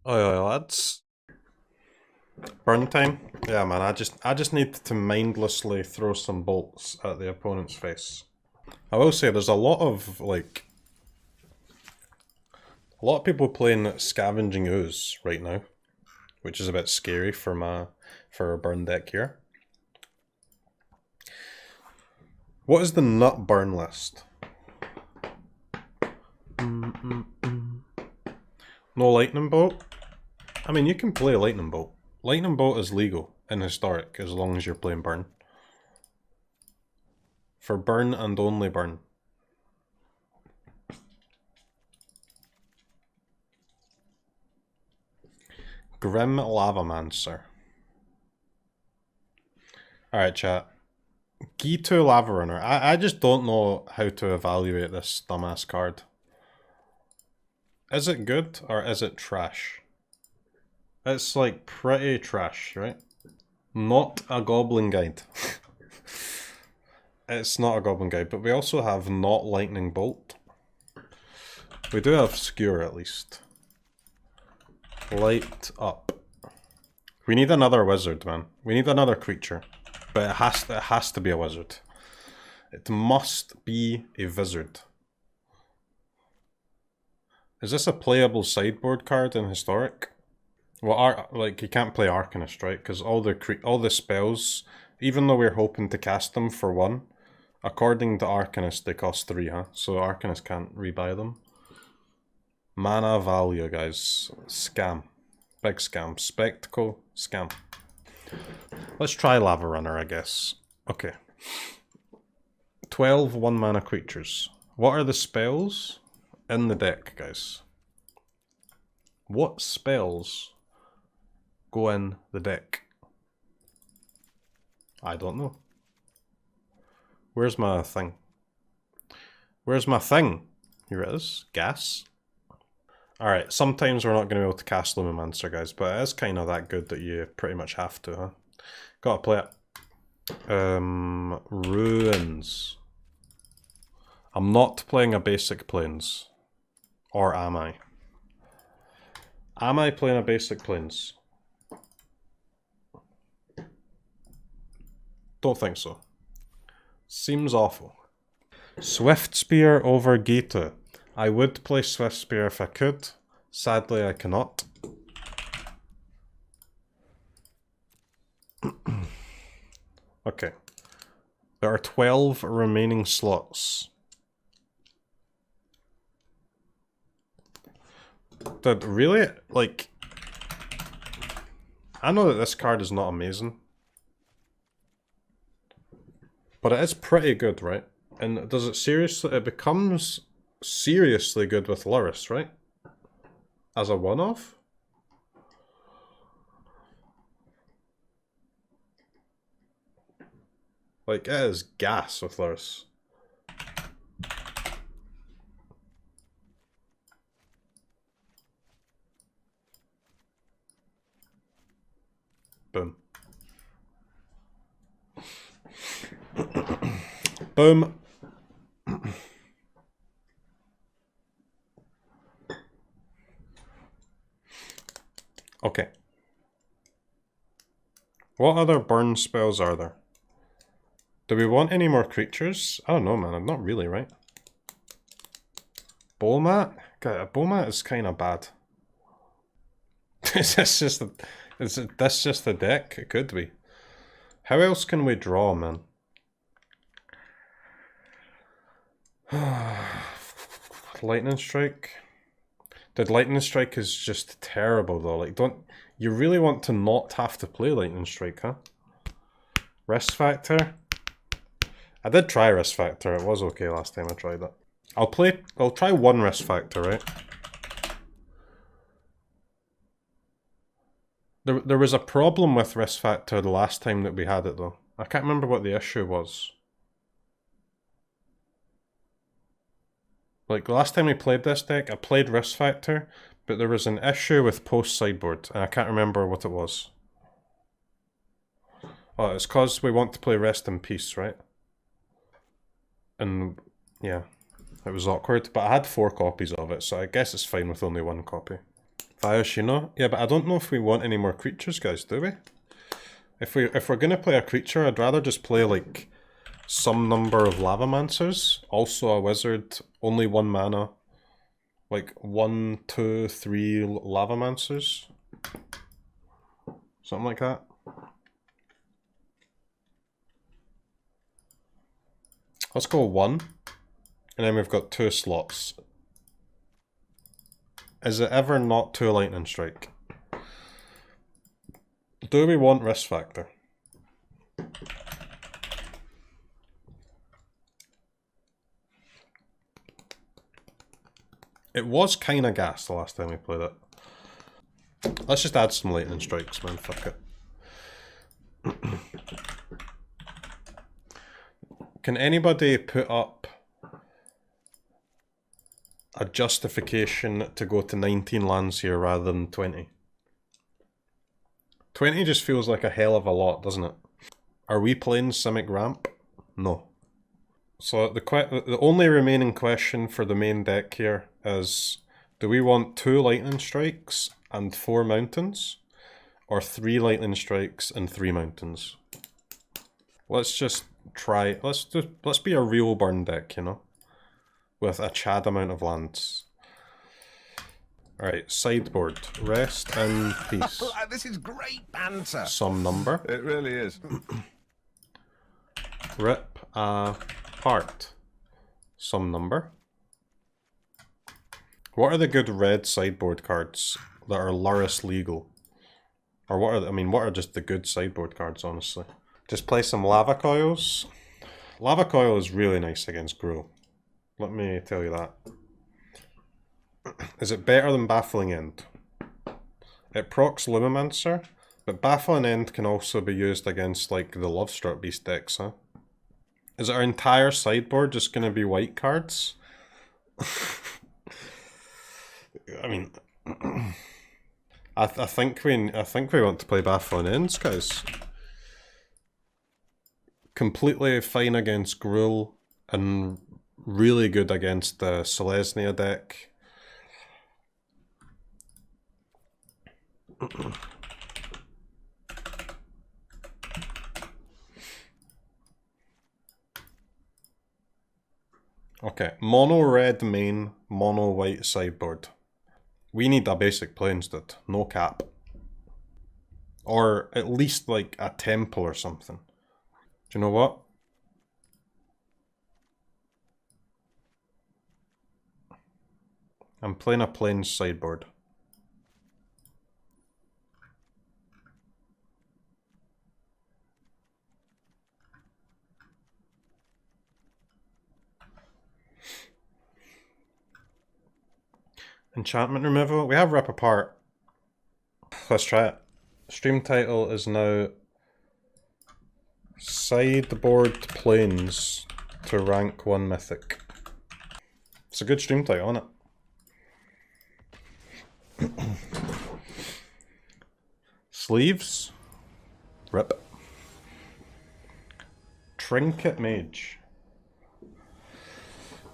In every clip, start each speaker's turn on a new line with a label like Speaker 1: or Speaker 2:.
Speaker 1: Oi, lads. Burn time? Yeah, man, I just need to mindlessly throw some bolts at the opponent's face. I will say there's a lot of, like, a lot of people playing Scavenging Ooze right now, which is a bit scary for a burn deck here. What is the nut burn list? No lightning bolt? I mean, you can play lightning bolt. Lightning bolt is legal in historic as long as you're playing burn. For burn and only burn. Grim Lavamancer. Alright, chat. G2 Lava Runner. I just don't know how to evaluate this dumbass card. Is it good or is it trash? It's like pretty trash, right? Not a goblin guide. It's not a goblin guide, but we also have not lightning bolt. We do have skewer at least. Light up. We need another wizard, man. We need another creature. But it has to be a wizard. It must be a wizard. Is this a playable sideboard card in historic? Well, like you can't play Arcanist, right? Because all the spells, even though we're hoping to cast them for 1, according to Arcanist they cost 3, huh? So Arcanist can't rebuy them. Mana value, guys. Scam. Big scam. Spectacle. Scam. Let's try Lava Runner, I guess. Okay. 12 1-mana creatures. What are the spells in the deck, guys? What spells go in the deck? I don't know. Where's my thing? Where's my thing? Here it is. Gas. Alright, sometimes we're not going to be able to cast Lumimancer, guys, but it is kind of that good that you pretty much have to, huh? Gotta play it. Ruins. I'm not playing a basic Plains. Or am I? Am I playing a basic Plains? Don't think so. Seems awful. Swift Spear over Gita. I would play Swift Spear if I could. Sadly, I cannot. Okay. There are 12 remaining slots. Dude, really? Like, I know that this card is not amazing. But it is pretty good, right? And does it seriously... It becomes seriously good with Luris, right? As a one-off? Like, it is gas with Luris. Boom. Boom. Okay. What other burn spells are there? Do we want any more creatures? I don't know, man. Not really, right? Bowmat? God, Bowmat is kind of bad. Is this just the deck? It could be. How else can we draw, man? Lightning Strike. Dude, Lightning Strike is just terrible though. Like, you really want to not have to play Lightning Strike, huh? Risk Factor. I did try Risk Factor. It was okay last time I tried it. I'll try one Risk Factor, right? There was a problem with Risk Factor the last time that we had it though. I can't remember what the issue was. Like, the last time we played this deck, I played Risk Factor, but there was an issue with post-sideboard, and I can't remember what it was. Oh, it's because we want to play Rest in Peace, right? And, yeah, it was awkward, but I had 4 copies of it, so I guess it's fine with only 1 copy. Vioshino? Yeah, but I don't know if we want any more creatures, guys, do we? If we're gonna play a creature, I'd rather just play like some number of Lavamancers, also a wizard, only 1 mana. Like 1, 2, 3 Lavamancers. Something like that. Let's go 1. And then we've got 2 slots. Is it ever not 2 Lightning Strike? Do we want risk factor? It was kinda gas the last time we played it. Let's just add some lightning strikes, man, fuck it. Can anybody put up a justification to go to 19 lands here rather than 20? 20 just feels like a hell of a lot, doesn't it? Are we playing Simic Ramp? No. So the only remaining question for the main deck here is, do we want 2 lightning strikes and 4 mountains, or 3 lightning strikes and 3 mountains? Let's just try. Let's be a real burn deck, you know, with a chad amount of lands. All right, sideboard. Rest in peace.
Speaker 2: This is great banter.
Speaker 1: Some number.
Speaker 2: It really is.
Speaker 1: Rip a heart. Some number. What are the good red sideboard cards that are Luris legal? Or what are, I mean, what are just the good sideboard cards, honestly? Just play some Lava Coils. Lava Coil is really nice against Gruul. Let me tell you that. Is it better than Baffling End? It procs Lumimancer, but Baffling End can also be used against, like, the Lovestruck Beast decks, huh? Is our entire sideboard just gonna be white cards? I mean, I think we want to play Baffling Ends, guys. Completely fine against Gruul and really good against the Selesnya deck. Okay, mono red main, mono white sideboard. We need a basic Plains, dude. No cap. Or at least like a temple or something. Do you know what? I'm playing a Plains sideboard. Enchantment removal? We have Rip Apart. Let's try it. Stream title is now Sideboard Plains to rank 1 mythic. It's a good stream title, isn't it? Sleeves? Rip. Trinket Mage.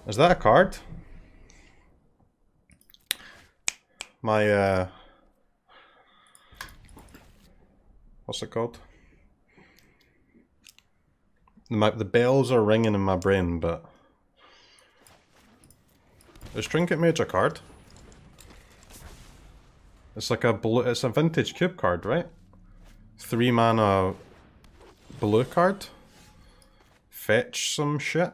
Speaker 1: Is that a card? My, what's it called? The bells are ringing in my brain, but... Is Trinket Mage a card? It's like a blue, it's a vintage cube card, right? 3 mana blue card? Fetch some shit?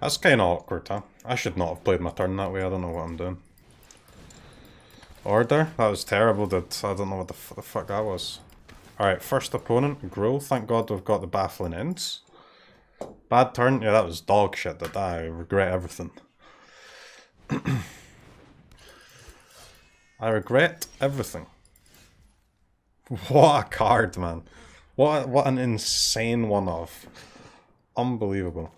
Speaker 1: That's kind of awkward, huh? I should not have played my turn that way, I don't know what I'm doing. Order? That was terrible, dude. I don't know what the fuck that was. Alright, first opponent, Gruul. Thank God we've got the Baffling Ends. Bad turn? Yeah, that was dog shit, dude. I regret everything. I regret everything. What a card, man. What an insane one-off. Unbelievable.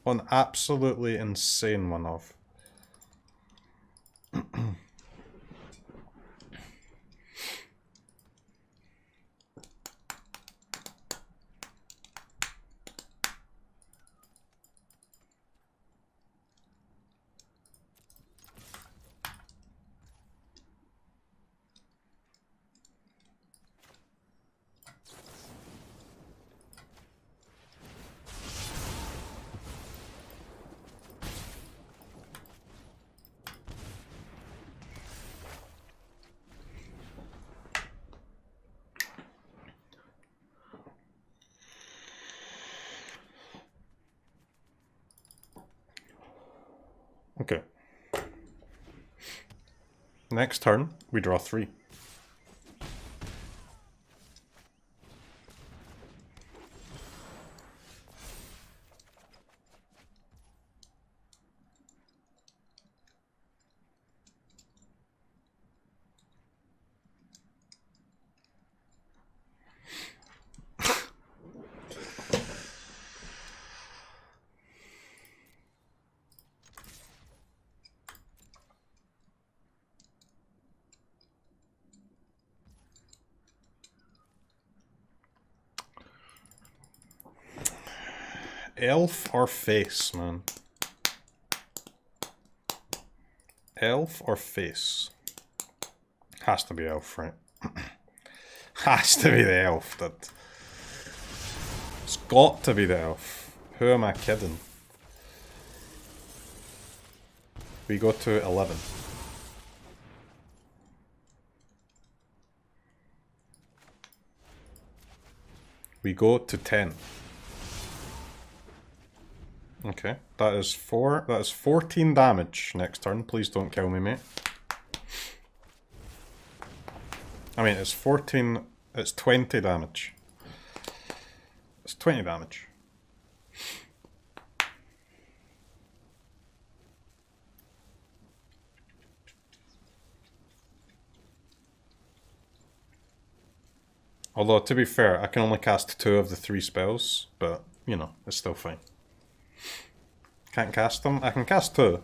Speaker 1: An absolutely insane one-off. Okay. Next turn, we draw 3. Elf or face, man? Elf or face? Has to be elf, right? Has to be the elf, that. It's got to be the elf. Who am I kidding? We go to 11. We go to 10. Okay, that is 14 damage next turn. Please don't kill me, mate. I mean, it's 14, it's 20 damage. It's 20 damage. Although, to be fair, I can only cast 2 of the 3 spells, but, you know, it's still fine. Can't cast them? I can cast 2.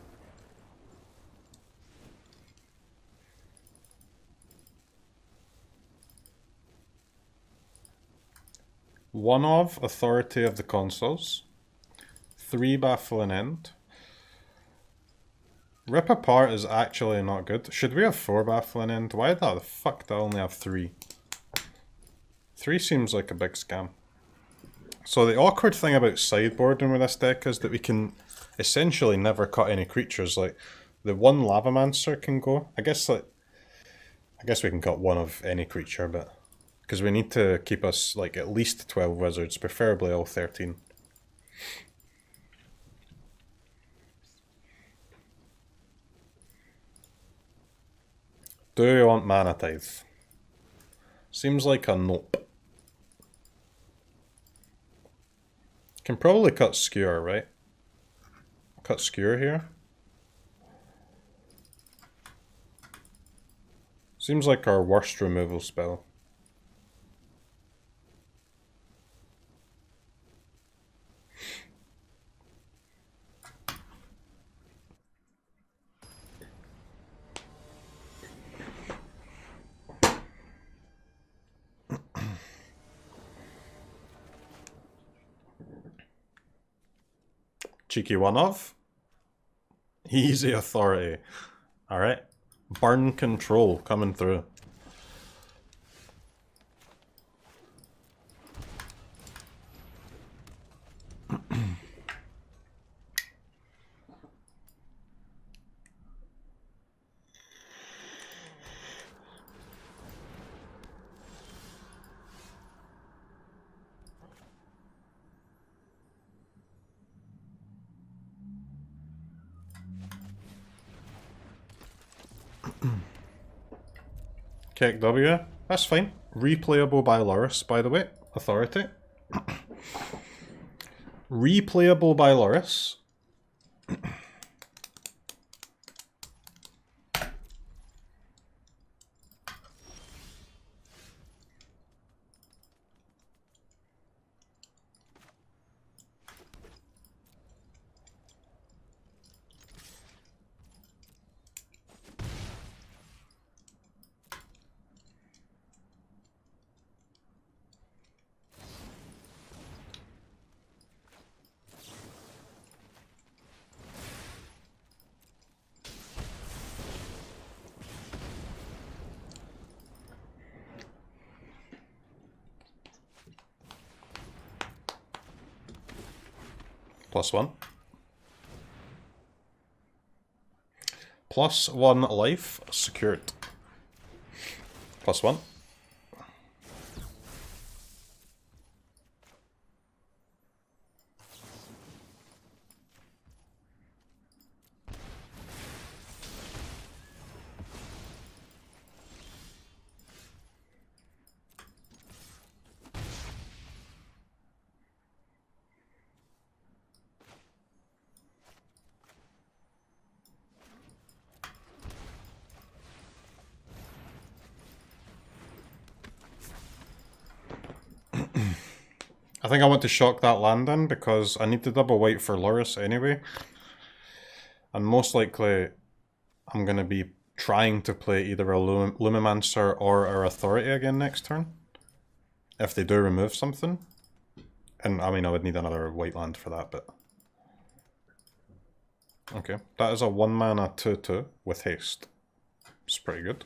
Speaker 1: One of Authority of the Consuls. 3 Baffling End. Rip Apart is actually not good. Should we have 4 Baffling End? Why the fuck do I only have 3? 3 seems like a big scam. So the awkward thing about sideboarding with this deck is that we can essentially never cut any creatures. Like, the one Lavamancer can go. I guess we can cut 1 of any creature, but because we need to keep us like at least 12 wizards, preferably all 13. Do you want Mana Tithe? Seems like a nope. Can probably cut Skewer, right? Cut Skewer here. Seems like our worst removal spell. Cheeky one of. Easy Authority. Alright. Burn Control coming through. Kick W. That's fine. Replayable by Loris, by the way. Authority. Replayable by Loris. +1. +1 life secured. +1. I think I want to shock that land in because I need to double white for Loris anyway. And most likely I'm going to be trying to play either a Lumimancer or our Authority again next turn. If they do remove something. And I mean I would need another white land for that, but... Okay, that is a 1 mana 2/2 with haste. It's pretty good.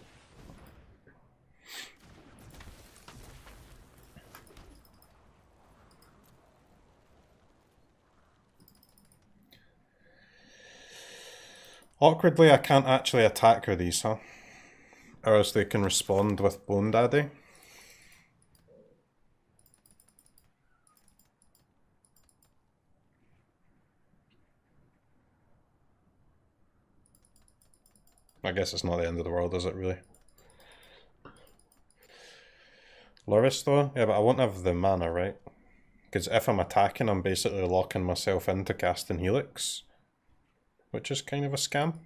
Speaker 1: Awkwardly, I can't actually attack her these, huh? Or else they can respond with Bone Daddy. I guess it's not the end of the world, is it really? Loris though? Yeah, but I won't have the mana, right? Because if I'm attacking, I'm basically locking myself into casting Helix. Which is kind of a scam.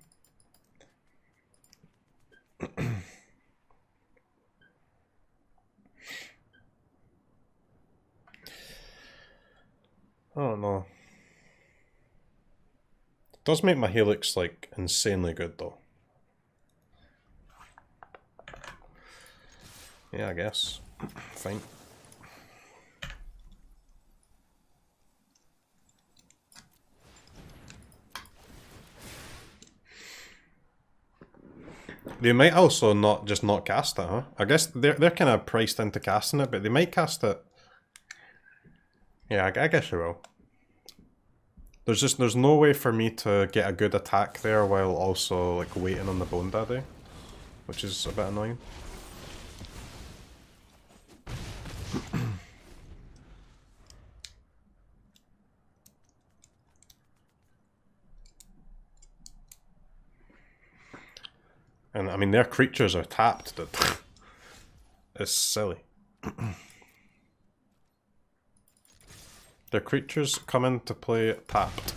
Speaker 1: Oh no. It does make my Helix like insanely good though. Yeah, I guess. Fine. They might also not cast it, huh? I guess they're kind of priced into casting it, but they might cast it. Yeah, I guess they will. There's no way for me to get a good attack there while also like waiting on the Bone Daddy, which is a bit annoying. And I mean, their creatures are tapped, dude. It's silly. Their creatures come into play tapped.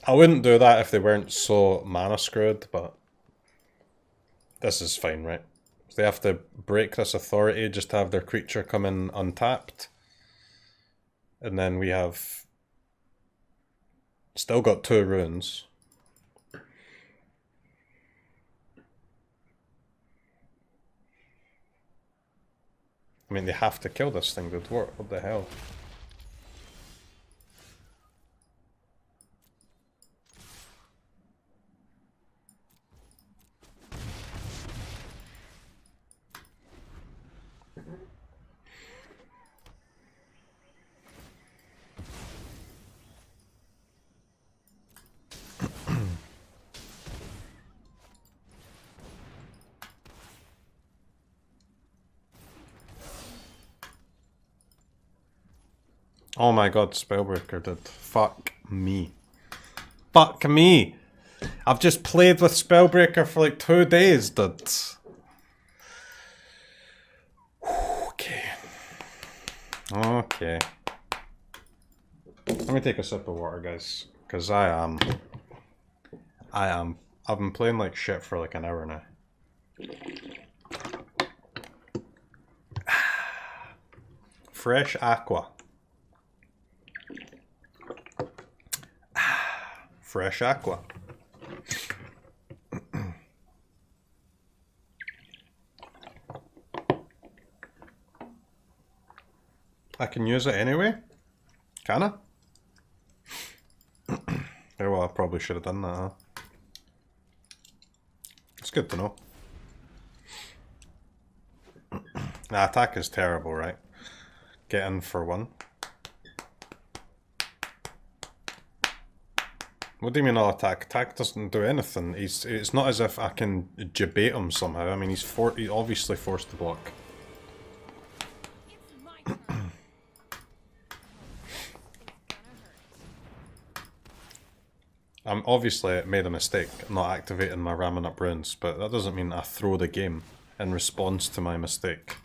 Speaker 1: I wouldn't do that if they weren't so mana screwed, but this is fine, right? So they have to break this Authority just to have their creature come in untapped. And then we have still got 2 runes. I mean, they have to kill this thing, dude. What the hell? Oh my god, Spellbreaker, dude. Fuck me. Fuck me! I've just played with Spellbreaker for like 2 days, dude. Okay. Let me take a sip of water, guys. Because I am I am. I've been playing like shit for like an hour now. Fresh aqua. Fresh aqua. I can use it anyway? Can I? Yeah, well, I probably should have done that, huh? It's good to know. Nah, attack is terrible, right? Get in for one. What do you mean all attack? Attack doesn't do anything. It's not as if I can debate him somehow. I mean, he's obviously forced to block. I'm obviously made a mistake not activating my ramming up runes, but that doesn't mean I throw the game in response to my mistake.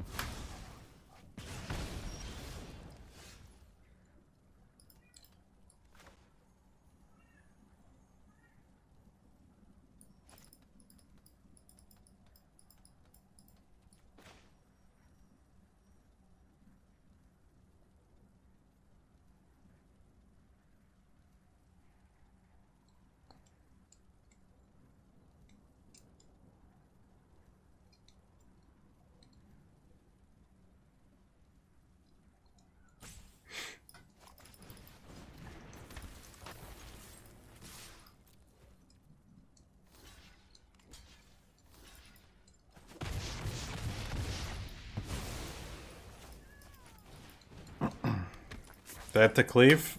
Speaker 1: Dead to cleave?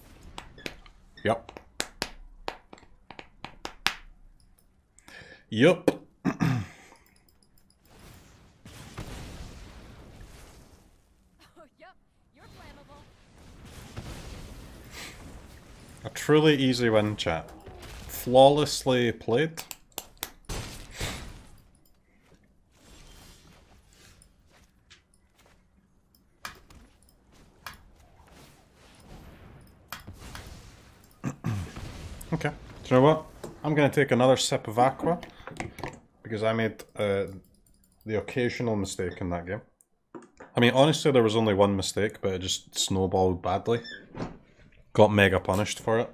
Speaker 1: Yup. Yup.
Speaker 3: Oh, yep, you're flammable.
Speaker 1: A truly easy win, chat. Flawlessly played. Okay. Do you know what? I'm going to take another sip of aqua because I made the occasional mistake in that game. I mean, honestly, there was only one mistake, but it just snowballed badly. Got mega punished for it.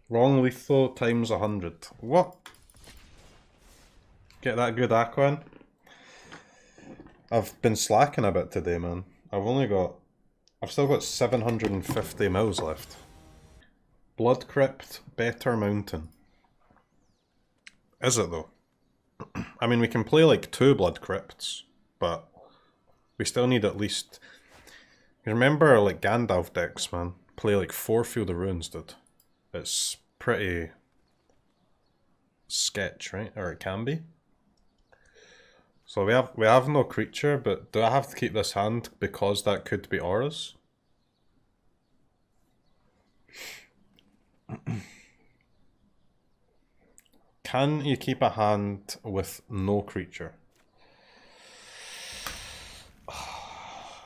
Speaker 1: Wrong lethal times 100. What? Get that good aqua in? I've been slacking a bit today, man. I've still got 750 mils left. Blood Crypt, Better Mountain. Is it though? I mean, we can play like 2 Blood Crypts, but we still need at least... You remember like Gandalf decks, man? Play like 4 Field of Runes, dude. It's pretty... sketch, right? Or it can be. So we have no creature, but do I have to keep this hand because that could be auras? Can you keep a hand with no creature?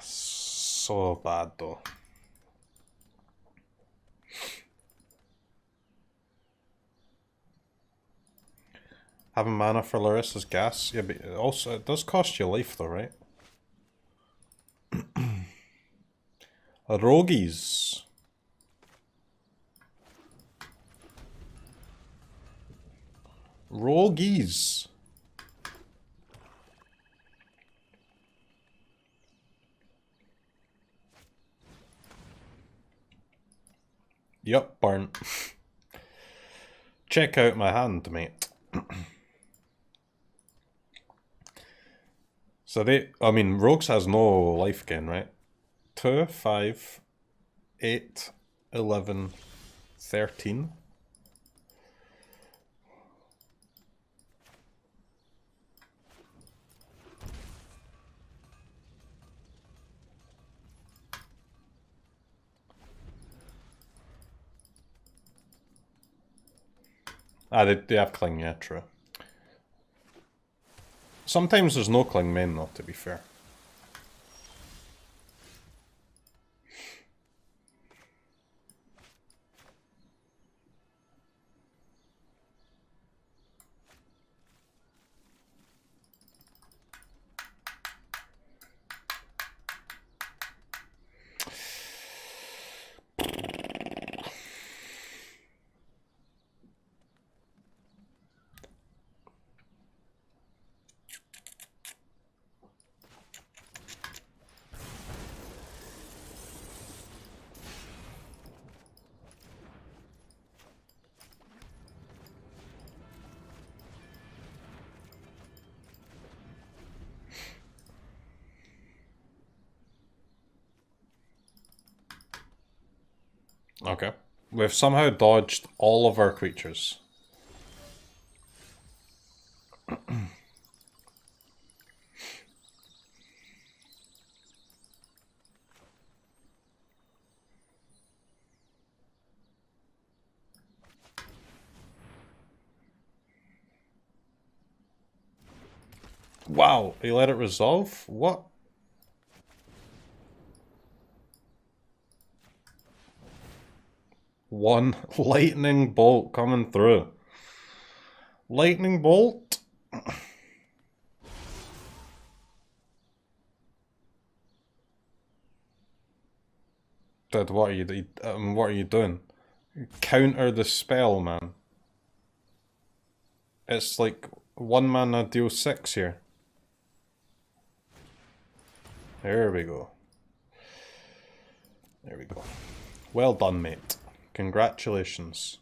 Speaker 1: So bad though. Having mana for Larissa's gas? Yeah, but it does cost you life though, right? CROKEYZ. CROKEYZ. Yup, burnt. Check out my hand, mate. So Rogues has no life gain, right? 2, 5, 8, 11, 13. Ah, they have Cling, yeah, true. Sometimes there's no Cling main though, to be fair. Okay. We've somehow dodged all of our creatures. Wow, he let it resolve? What? One lightning bolt coming through. Lightning bolt? Dude, what are you doing? Counter the spell, man. It's like 1 mana deal 6 here. There we go. There we go. Well done, mate. Congratulations.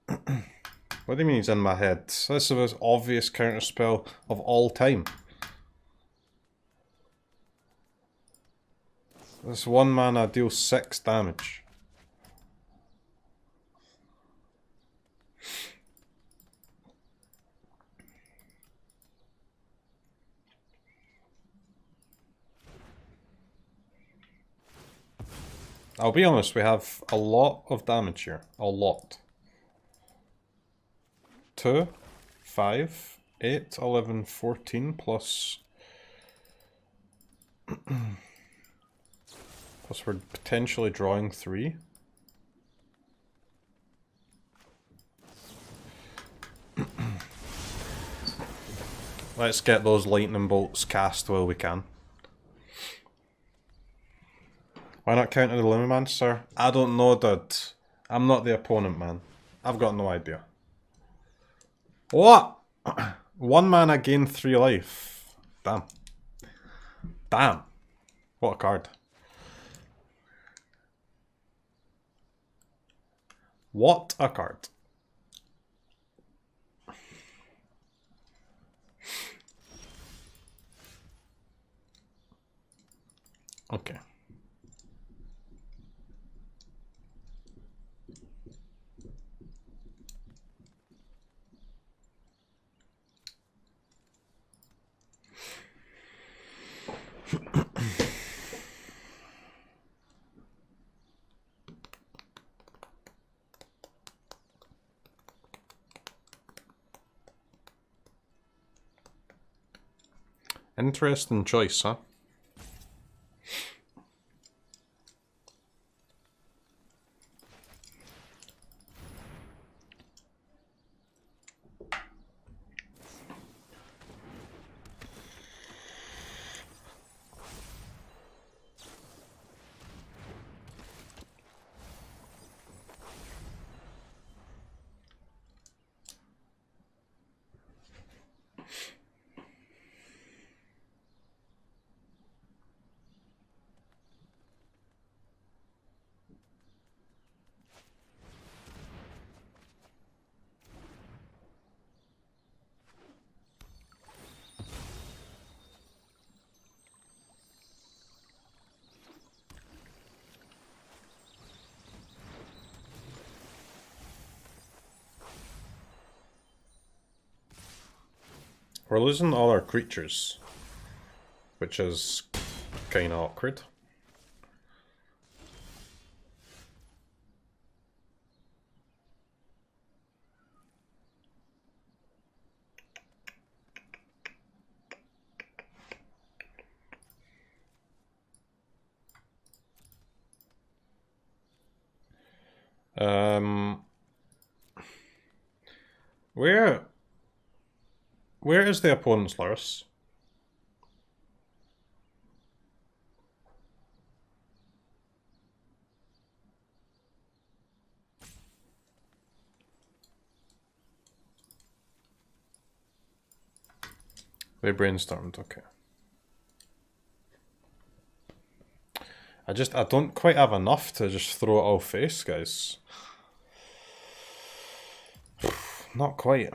Speaker 1: What do you mean he's in my head? This is the most obvious counter spell of all time. This 1 mana deals 6 damage. I'll be honest, we have a lot of damage here. A lot. 2, 5, 8, 11, 14 plus... plus we're potentially drawing 3. Let's get those lightning bolts cast while we can. Why not counter the Lumimancer? I don't know, dude. I'm not the opponent, man. I've got no idea. What? 1 mana gain 3 life. Damn. Damn. What a card. What a card. Okay. Interesting choice, huh? We're losing all our creatures, which is kind of awkward. Where is the opponent's Lurrus? They brainstormed, okay. I don't quite have enough to just throw it all face, guys. Not quite.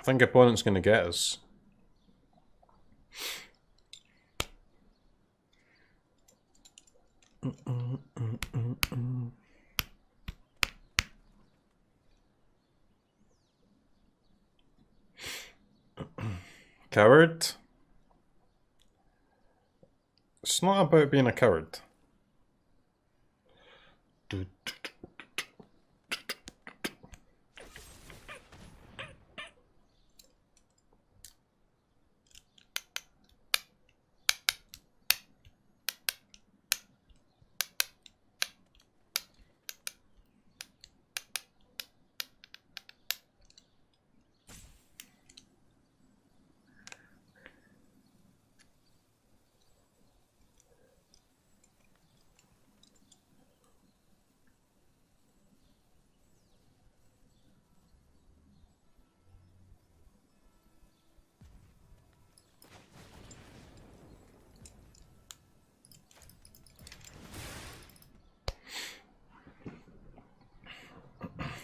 Speaker 1: think opponent's gonna get us. Coward? It's not about being a coward.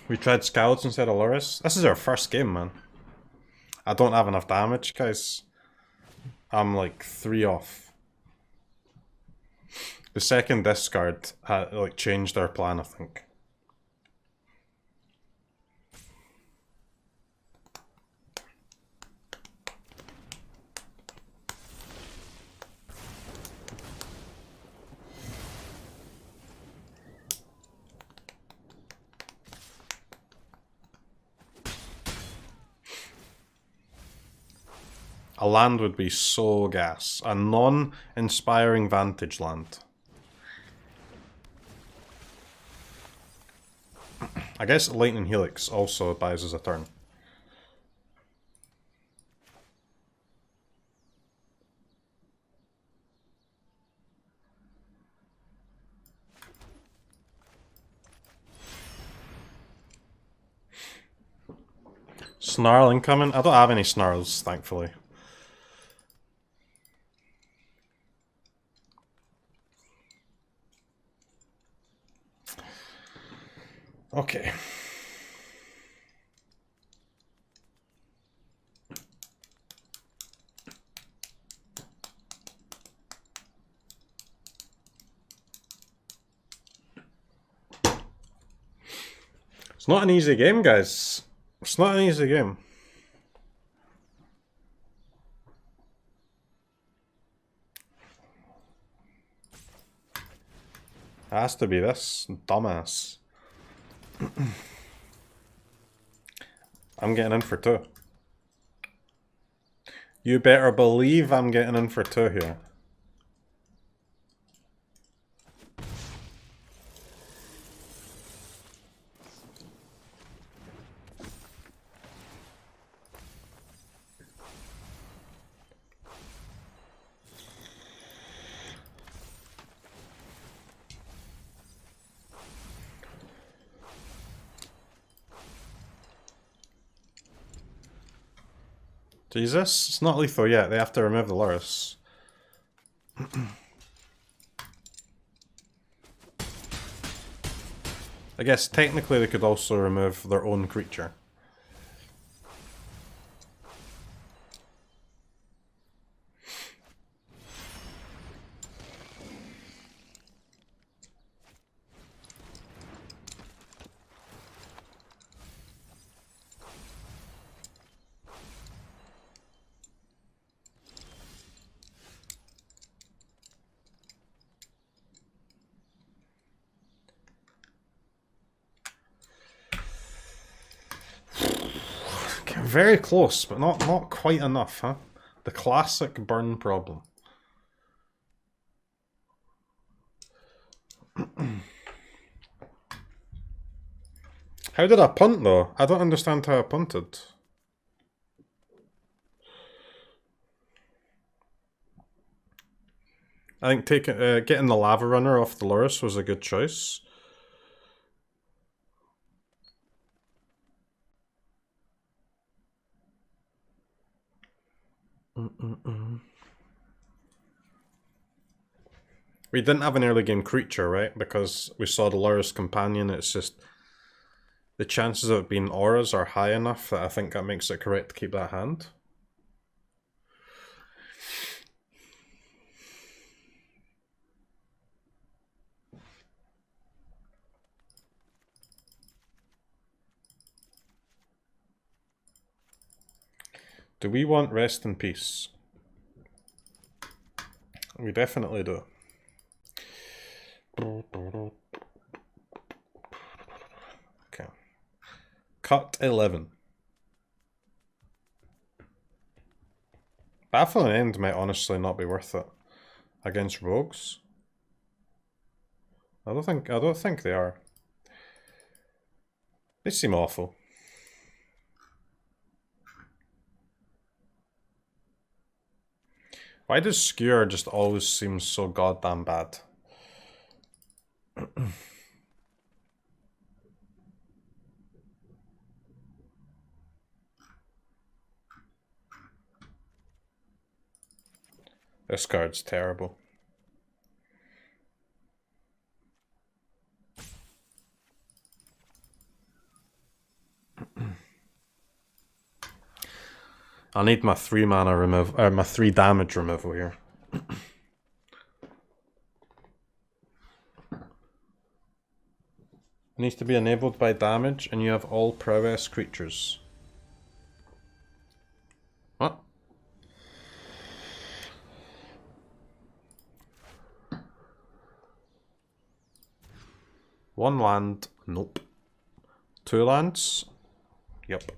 Speaker 1: We tried Scouts instead of Loris. This is our first game, man. I don't have enough damage, guys. I'm like 3 off. The second discard had like changed our plan, I think. A land would be so gas. A non-inspiring Vantage land. I guess Lightning Helix also buys us a turn. Snarl incoming? I don't have any snarls, thankfully. Okay. It's not an easy game, guys. It's not an easy game. It has to be this dumbass. I'm getting in for 2. You better believe I'm getting in for 2 here. Jesus, it's not lethal yet. They have to remove the Loris. I guess technically they could also remove their own creature. Very close, but not quite enough, huh? The classic burn problem. How did I punt though? I don't understand how I punted. I think getting the Lava Runner off the Loris was a good choice. We didn't have an early game creature, right? Because we saw the Loris Companion. It's just the chances of it being auras are high enough that I think that makes it correct to keep that hand. Do we want rest in peace? We definitely do. Okay. Cut 11. Baffle and End might honestly not be worth it against rogues. I don't think they are. They seem awful. Why does Skewer just always seem so goddamn bad? This card's terrible. I need my 3 mana removal, or my 3 damage removal here. It needs to be enabled by damage, and you have all prowess creatures. What? One land, nope. 2 lands, yep.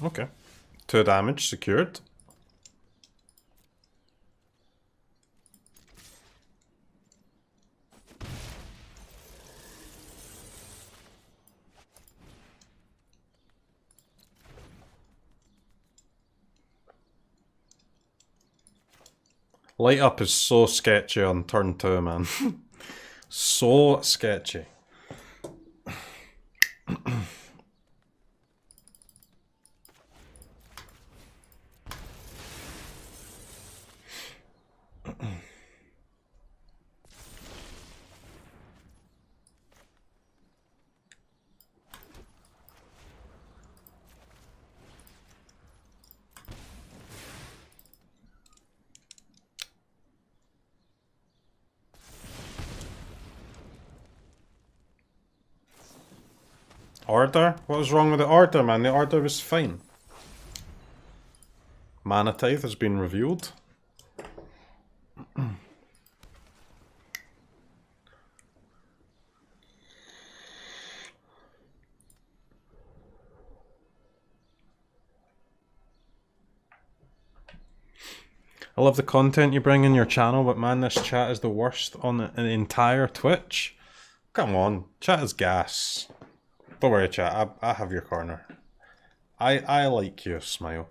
Speaker 1: Okay. 2 damage secured. Light up is so sketchy on turn 2, man. So sketchy. Order? What was wrong with the order, man? The order was fine. Mana Tithe has been revealed. I love the content you bring in your channel, but man, this chat is the worst on the entire Twitch. Come on, chat is gas. Don't worry, chat. I have your corner. I like you, Smile.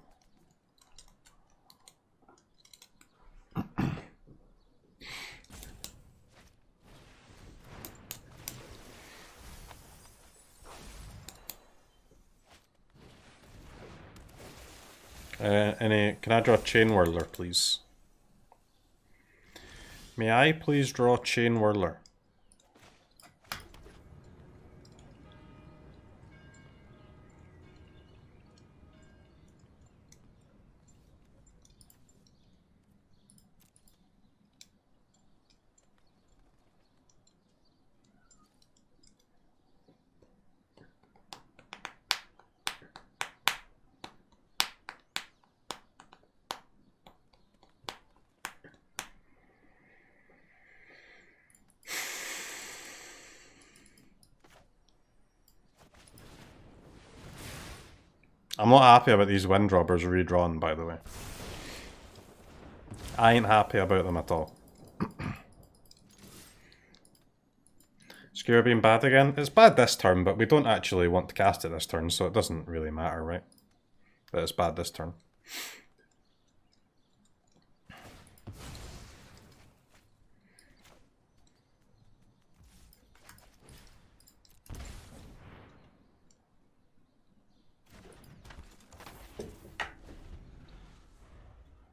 Speaker 1: Can I draw a Chain Whirler, please? May I please draw Chain Whirler? I'm not happy about these Windrobbers redrawn, by the way. I ain't happy about them at all. Skewer being bad again? It's bad this turn, but we don't actually want to cast it this turn, so it doesn't really matter, right? But it's bad this turn.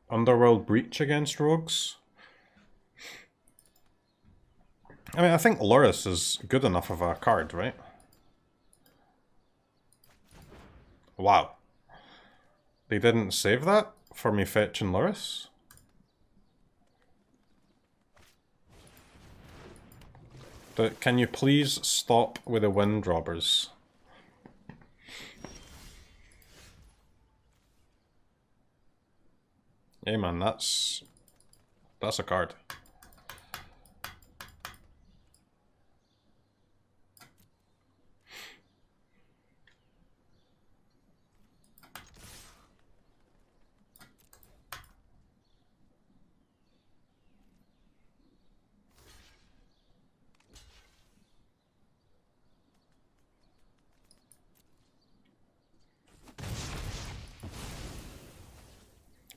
Speaker 1: Underworld Breach against rogues? I mean, I think Lurrus is good enough of a card, right? Wow. They didn't save that for me fetching Lurrus? Can you please stop with the wind robbers? Yeah, man, that's a card.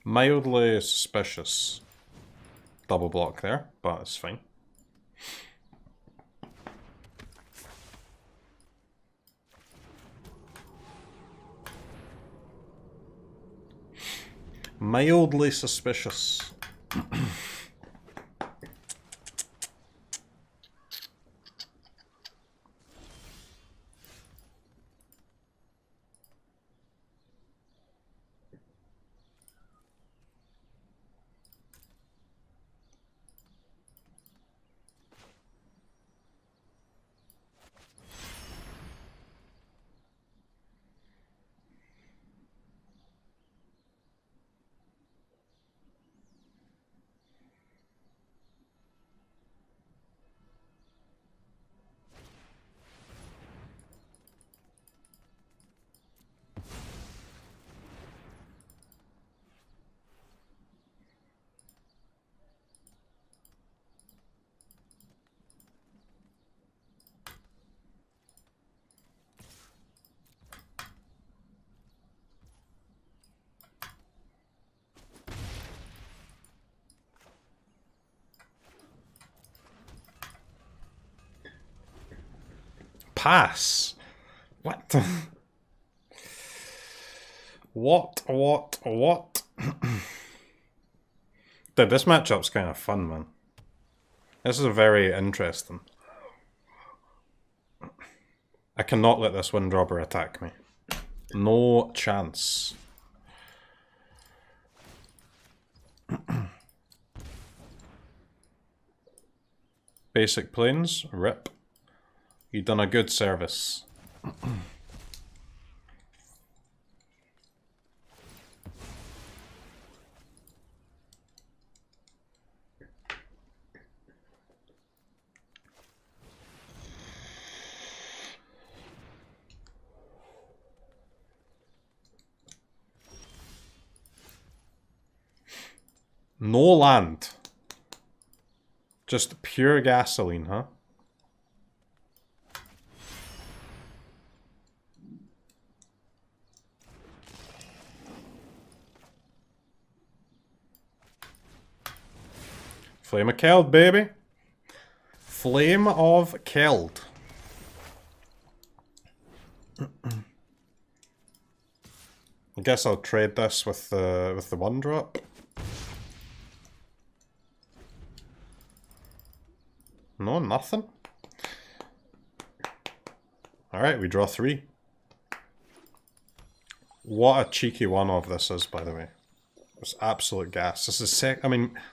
Speaker 1: Mildly suspicious. Double block there, but it's fine. Mildly suspicious. Pass. What? What? Dude, this matchup's kind of fun, man. This is very interesting. I cannot let this wind robber attack me. No chance. Basic plains, rip. You've done a good service. No land. Just pure gasoline, huh? Flame of Keld, baby. Flame of Keld. I guess I'll trade this with the one drop. No, nothing. Alright, we draw 3. What a cheeky one-off this is, by the way. It's absolute gas. This is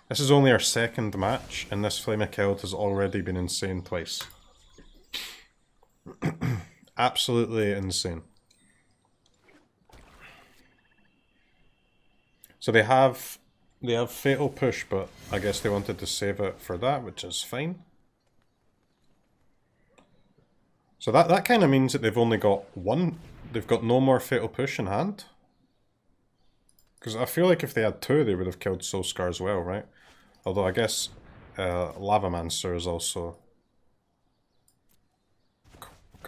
Speaker 1: this is only our second match, and this Flame of Keld has already been insane twice. Absolutely insane. So they have Fatal Push, but I guess they wanted to save it for that, which is fine. So that kind of means that they've only got one. They've got no more Fatal Push in hand. Because I feel like if they had 2, they would have killed Soulscar as well, right? Although I guess Lavamancer is also...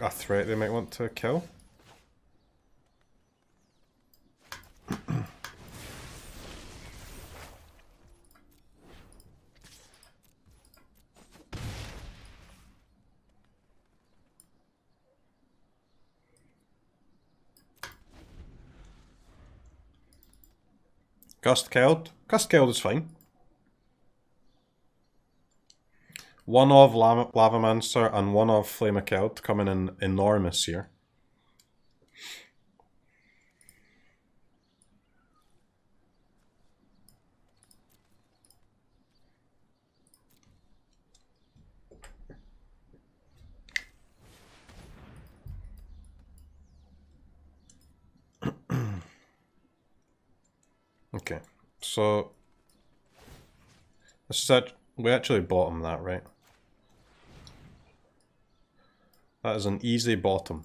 Speaker 1: a threat they might want to kill. Gust killed. Gust killed is fine. One of Lavamancer and one of Flameakeld coming in enormous here. Okay, so this is we actually bottom that, right? That is an easy bottom.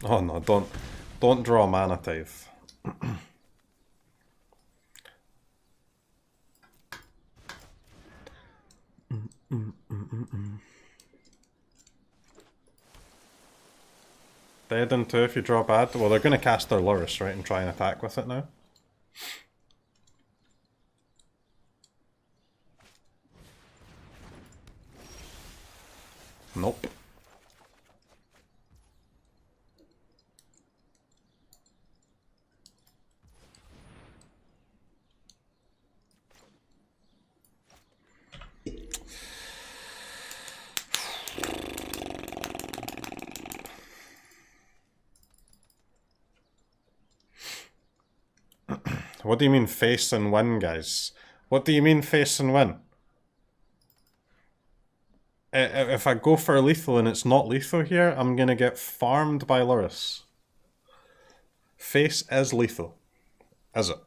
Speaker 1: Oh no, don't draw a mana tithe. Dead in two if you draw bad. Well, they're going to cast their Lurrus, right, and try and attack with it now. Nope. What do you mean face and win, guys? What do you mean face and win? If I go for lethal and it's not lethal here, I'm gonna get farmed by Lurrus. Face is lethal. Is it?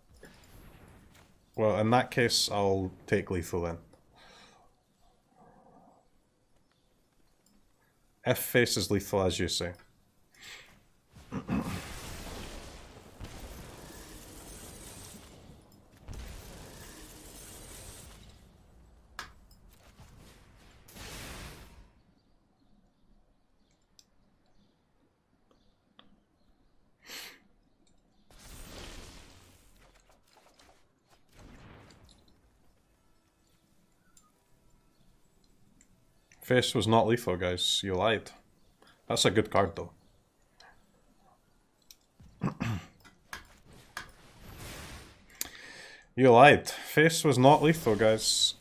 Speaker 1: Well, in that case, I'll take lethal then. If face is lethal, as you say. Face was not lethal, guys. You lied. That's a good card, though. You lied. Face was not lethal, guys.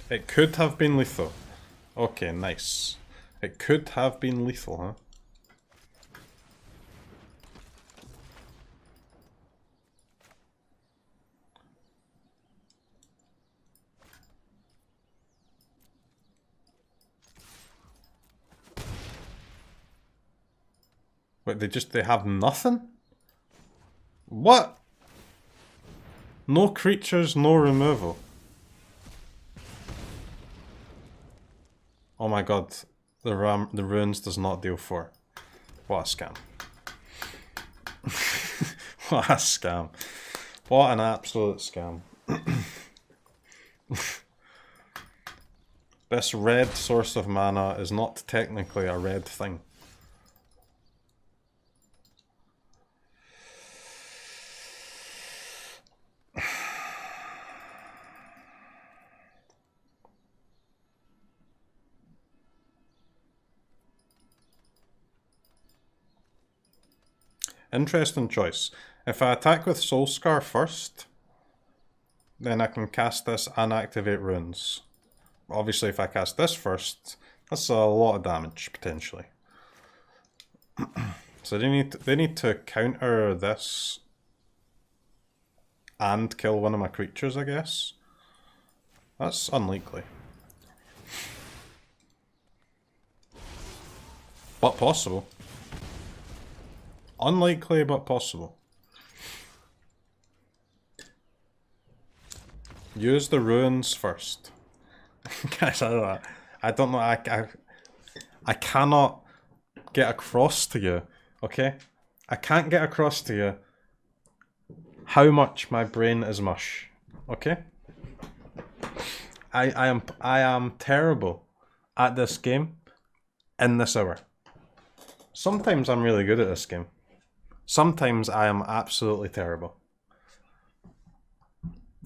Speaker 1: It could have been lethal. Okay, nice. It could have been lethal, huh? Wait, they have nothing? What? No creatures, no removal. Oh my god, the runes does not deal 4. What a scam. What a scam. What an absolute scam. This red source of mana is not technically a red thing. Interesting choice. If I attack with Soulscar first, then I can cast this and activate runes. Obviously, if I cast this first, that's a lot of damage, potentially. So they need to counter this and kill one of my creatures, I guess. That's unlikely. But possible. Unlikely, but possible. Use the ruins first. Guys, I don't know, I cannot get across to you, okay? I can't get across to you how much my brain is mush, okay? I am terrible at this game in this hour. Sometimes I'm really good at this game. Sometimes I am absolutely terrible.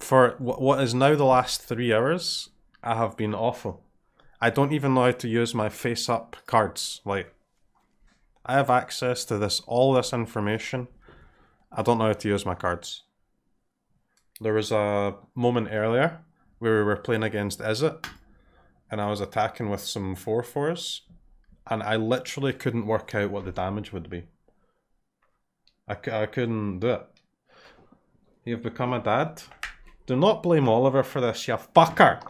Speaker 1: For what is now the last 3 hours, I have been awful. I don't even know how to use my face-up cards. Like, I have access to all this information. I don't know how to use my cards. There was a moment earlier where we were playing against Izzet, and I was attacking with some 4/4s, and I literally couldn't work out what the damage would be. I couldn't do it. You've become a dad? Do not blame Oliver for this, you fucker!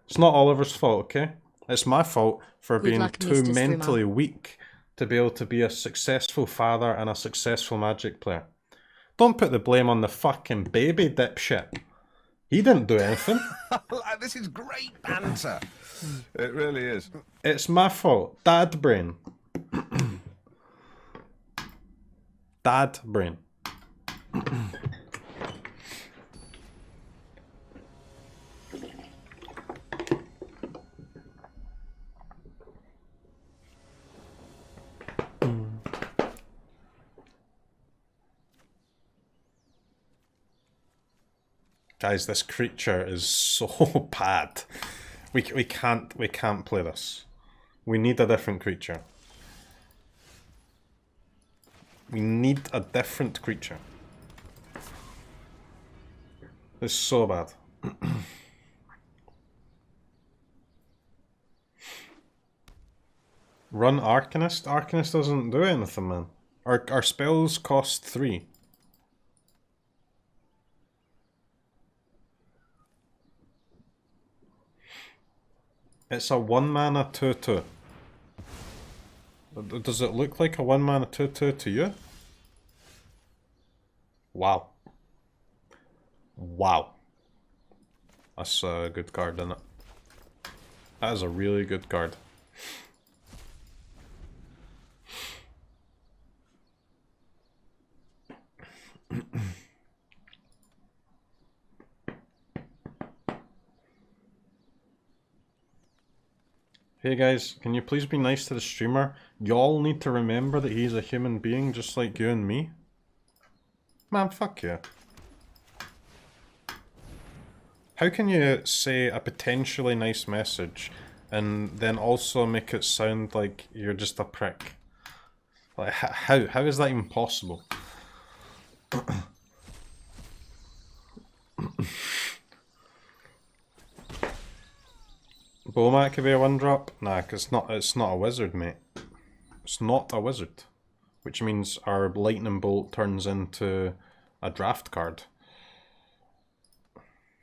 Speaker 1: It's not Oliver's fault, okay? It's my fault for being too mentally weak to be able to be a successful father and a successful Magic player. Don't put the blame on the fucking baby, dipshit. He didn't do anything.
Speaker 2: This is great banter. It really is.
Speaker 1: It's my fault. Dad brain. Dad brain. Guys, this creature is so bad. We can't play this. We need a different creature. We need a different creature. This is so bad. Run Arcanist? Arcanist doesn't do anything, man. Our spells cost 3. It's a 1 mana 2/2. Does it look like a 1 mana 2/2 to you? Wow. Wow. That's a good card, isn't it? That is a really good card. Hey guys, can you please be nice to the streamer? Y'all need to remember that he's a human being just like you and me. Man, fuck you. How can you say a potentially nice message and then also make it sound like you're just a prick? Like, how is that even possible? Bomat could be a 1-drop? Nah, cause it's not a wizard, mate. It's not a wizard. Which means our lightning bolt turns into a draft card.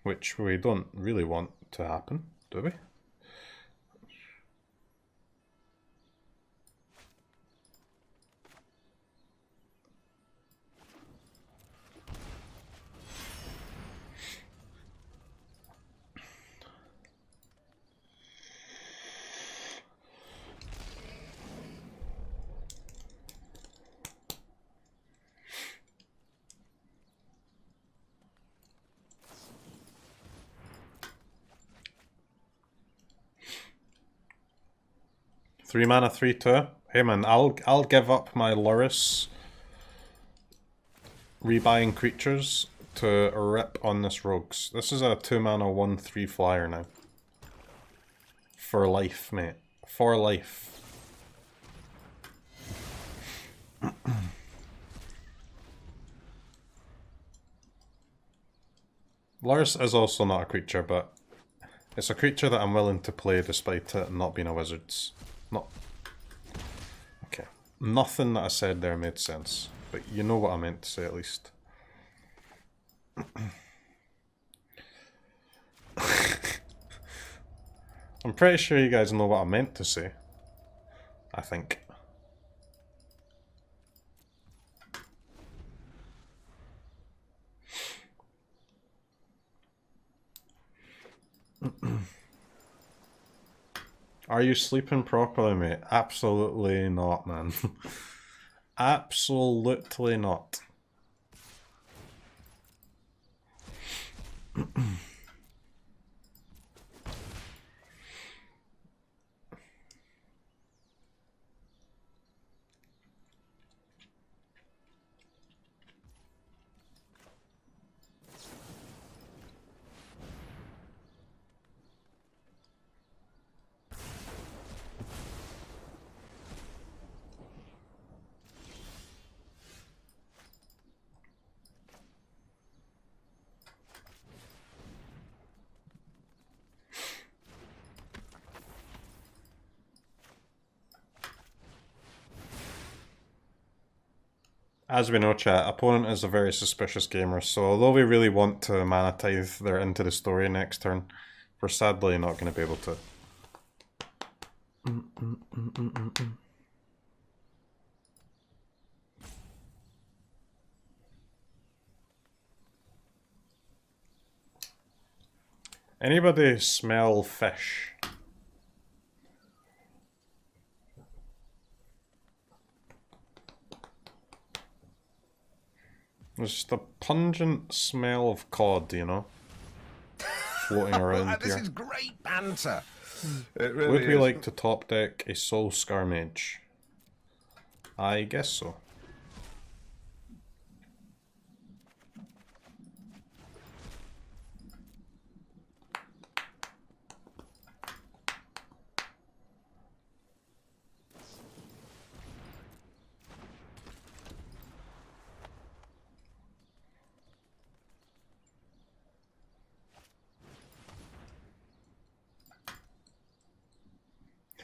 Speaker 1: Which we don't really want to happen, do we? Three mana 3/2. Hey man, I'll give up my Loris rebuying creatures to rip on this rogues. This is a 2 mana 1/3 flyer now. For life, mate. For life. Loris is also not a creature, but it's a creature that I'm willing to play despite it not being a wizard's. Not. Okay. Nothing that I said there made sense, but you know what I meant to say at least. I'm pretty sure you guys know what I meant to say. I think. Are you sleeping properly, mate? Absolutely not, man. Absolutely not. As we know, chat, opponent is a very suspicious gamer, so although we really want to mana tithe their Into the Story next turn, we're sadly not going to be able to. Anybody smell fish? There's just a pungent smell of cod, you know, floating around
Speaker 2: This
Speaker 1: here.
Speaker 2: is great banter. It really
Speaker 1: Would we
Speaker 2: is.
Speaker 1: like to top deck a Soul Scar Mage? I guess so.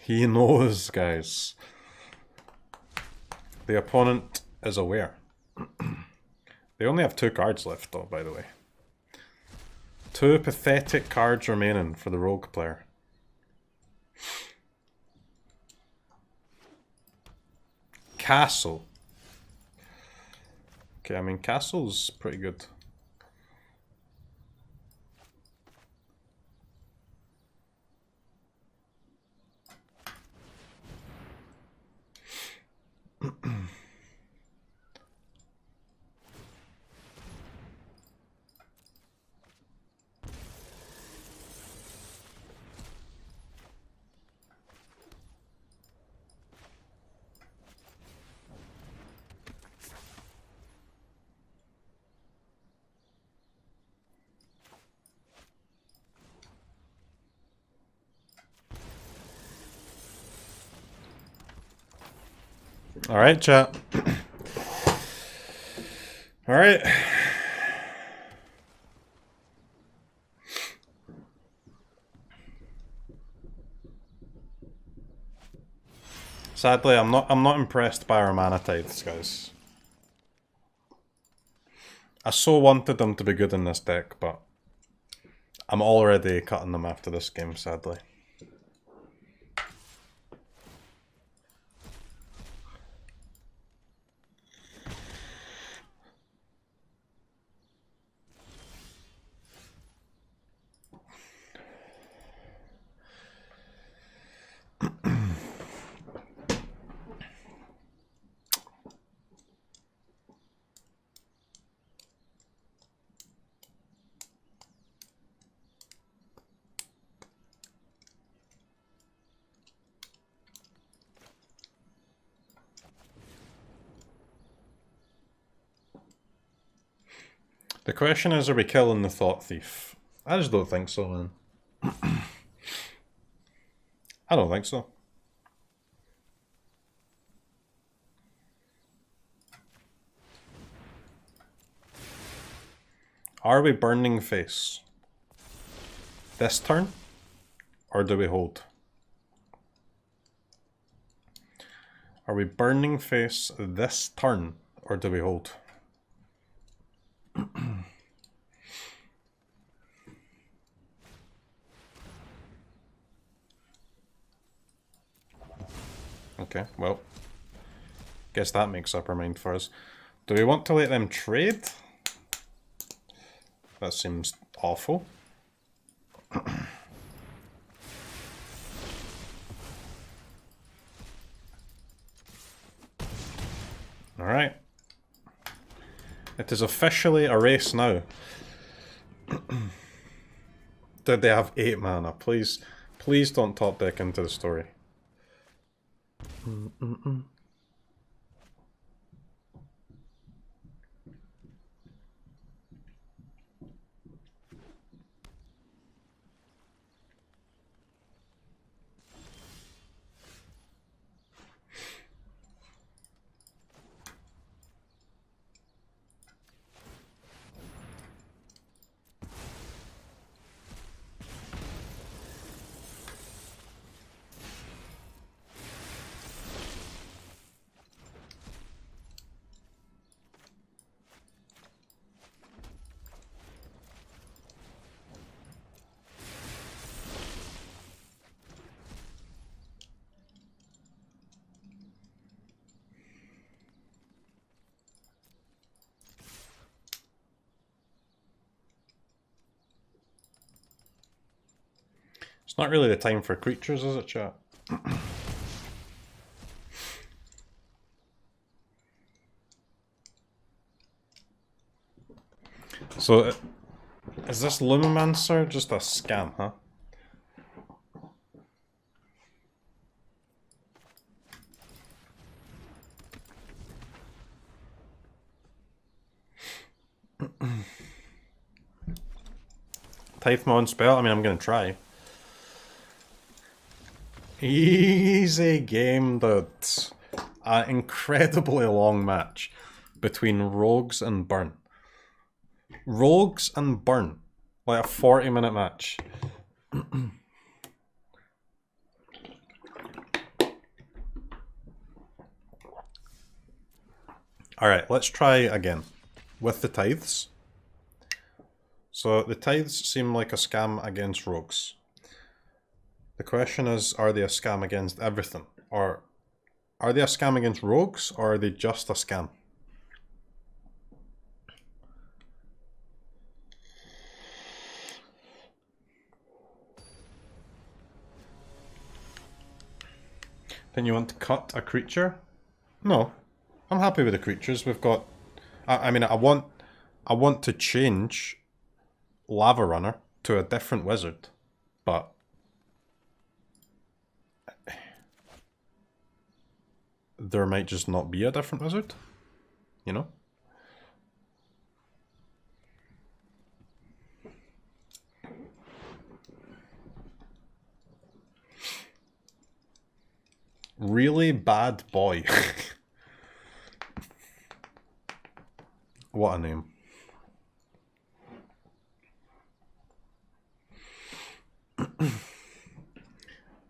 Speaker 1: He knows, guys. The opponent is aware. They only have 2 cards left, though, by the way. 2 pathetic cards remaining for the rogue player. Castle. Okay, I mean, Castle's pretty good. Alright, chat. Alright. Sadly, I'm not impressed by our mana tithes, guys. I so wanted them to be good in this deck, but I'm already cutting them after this game, sadly. The question is, are we killing the Thought Thief? I just don't think so, man. I don't think so. Are we Burning Face this turn, or do we hold? Are we Burning Face this turn, or do we hold? Okay, well, guess that makes up our mind for us. Do we want to let them trade? That seems awful. Alright. It is officially a race now. Did they have 8 mana? Please, please don't top deck into the story. It's not really the time for creatures, is it, chat? So, is this Lumimancer just a scam, huh? Tithe my own spell? I mean, I'm gonna try. Easy game, dude. An incredibly long match between Rogues and Burn. Rogues and Burn. Like a 40-minute match. Alright, let's try again. With the Tithes. So the Tithes seem like a scam against Rogues. The question is, are they a scam against everything? Or are they a scam against Rogues, or are they just a scam? Then you want to cut a creature? No. I'm happy with the creatures we've got. I mean, I want to change Lava Runner to a different wizard, but there might just not be a different wizard, you know? Really bad boy. What a name.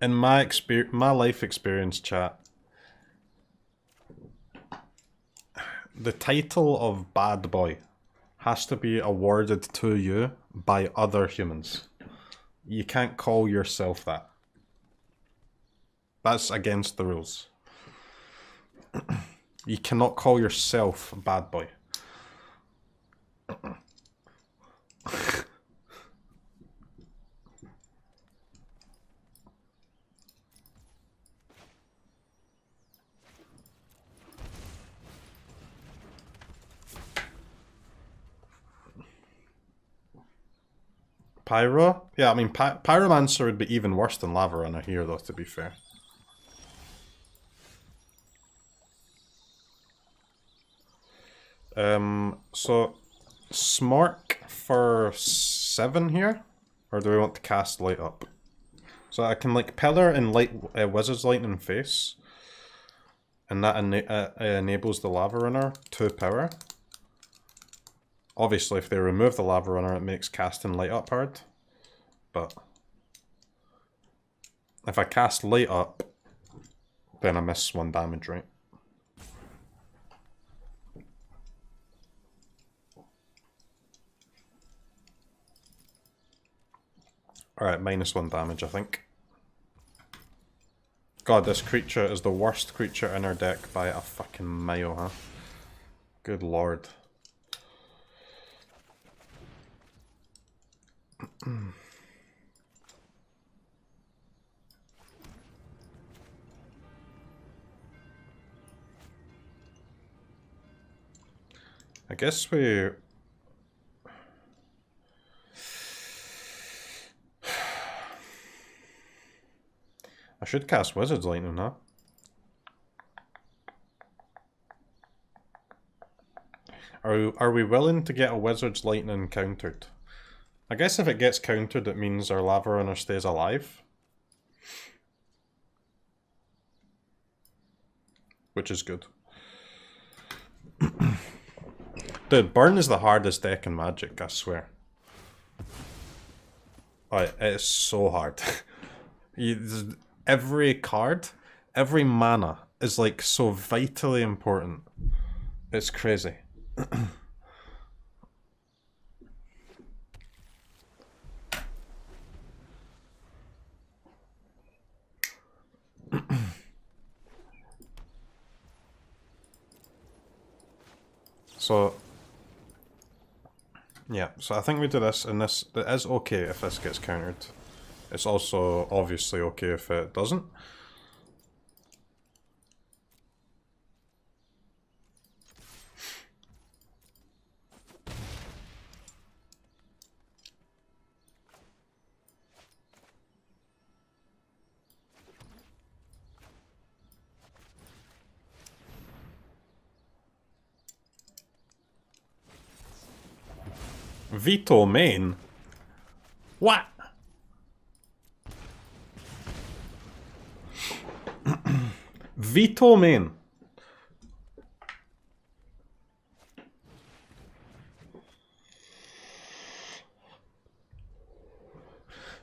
Speaker 1: In my life experience, chat, the title of bad boy has to be awarded to you by other humans. You can't call yourself that. That's against the rules. You cannot call yourself bad boy. Pyro? Yeah, I mean, Pyromancer would be even worse than Lava Runner here, though, to be fair. So, Smork for 7 here? Or do we want to cast Light Up? So I can, like, Pillar and Wizard's Lightning Face. And that enables the Lava Runner to power. Obviously, if they remove the Lava Runner, it makes casting Light Up hard. But if I cast Light Up, then I miss 1 damage, right? Alright, -1 damage, I think. God, this creature is the worst creature in our deck by a fucking mile, huh? Good lord. I guess we... I should cast Wizard's Lightning, huh? Are we willing to get a Wizard's Lightning countered? I guess if it gets countered, it means our Lava Runner stays alive. Which is good. Dude, Burn is the hardest deck in Magic, I swear. Oh, it is so hard. Every card, every mana is like so vitally important. It's crazy. So, yeah, so I think we do this, and this it is okay if this gets countered. It's also obviously okay if it doesn't. Veto main? What? Veto main?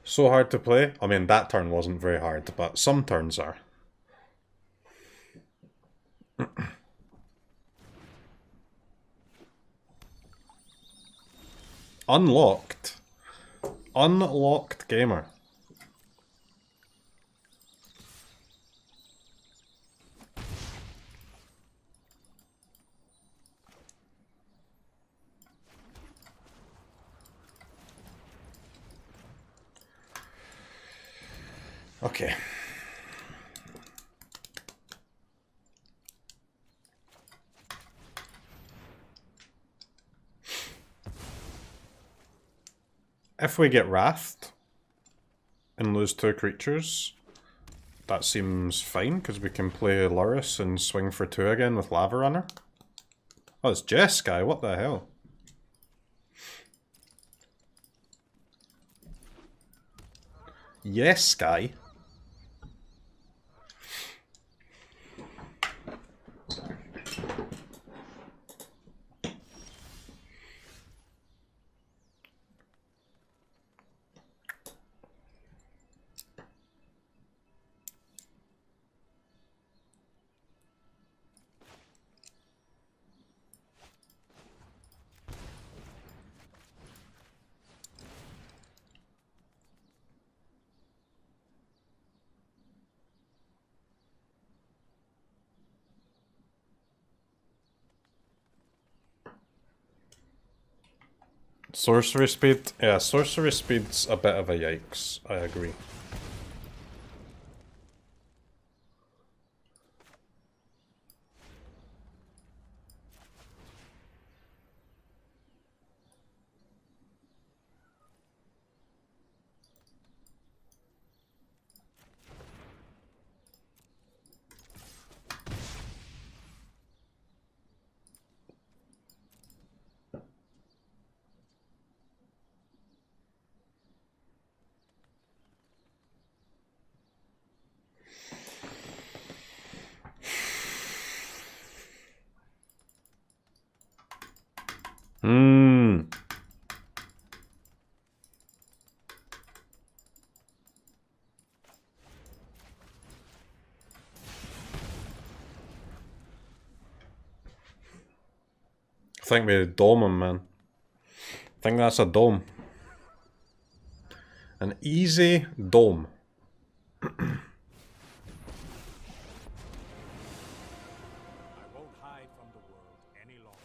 Speaker 1: So hard to play? I mean, that turn wasn't very hard, but some turns are. Unlocked. Unlocked gamer. Okay. If we get Wrathed and lose 2 creatures, that seems fine, because we can play Lurrus and swing for 2 again with Lava Runner. Oh, it's Jeskai, what the hell? Yes, guy. Sorcery speed? Yeah, sorcery speed's a bit of a yikes, I agree. I think we dome him, man. I think that's a dome. An easy dome.
Speaker 2: I won't hide from the world any longer.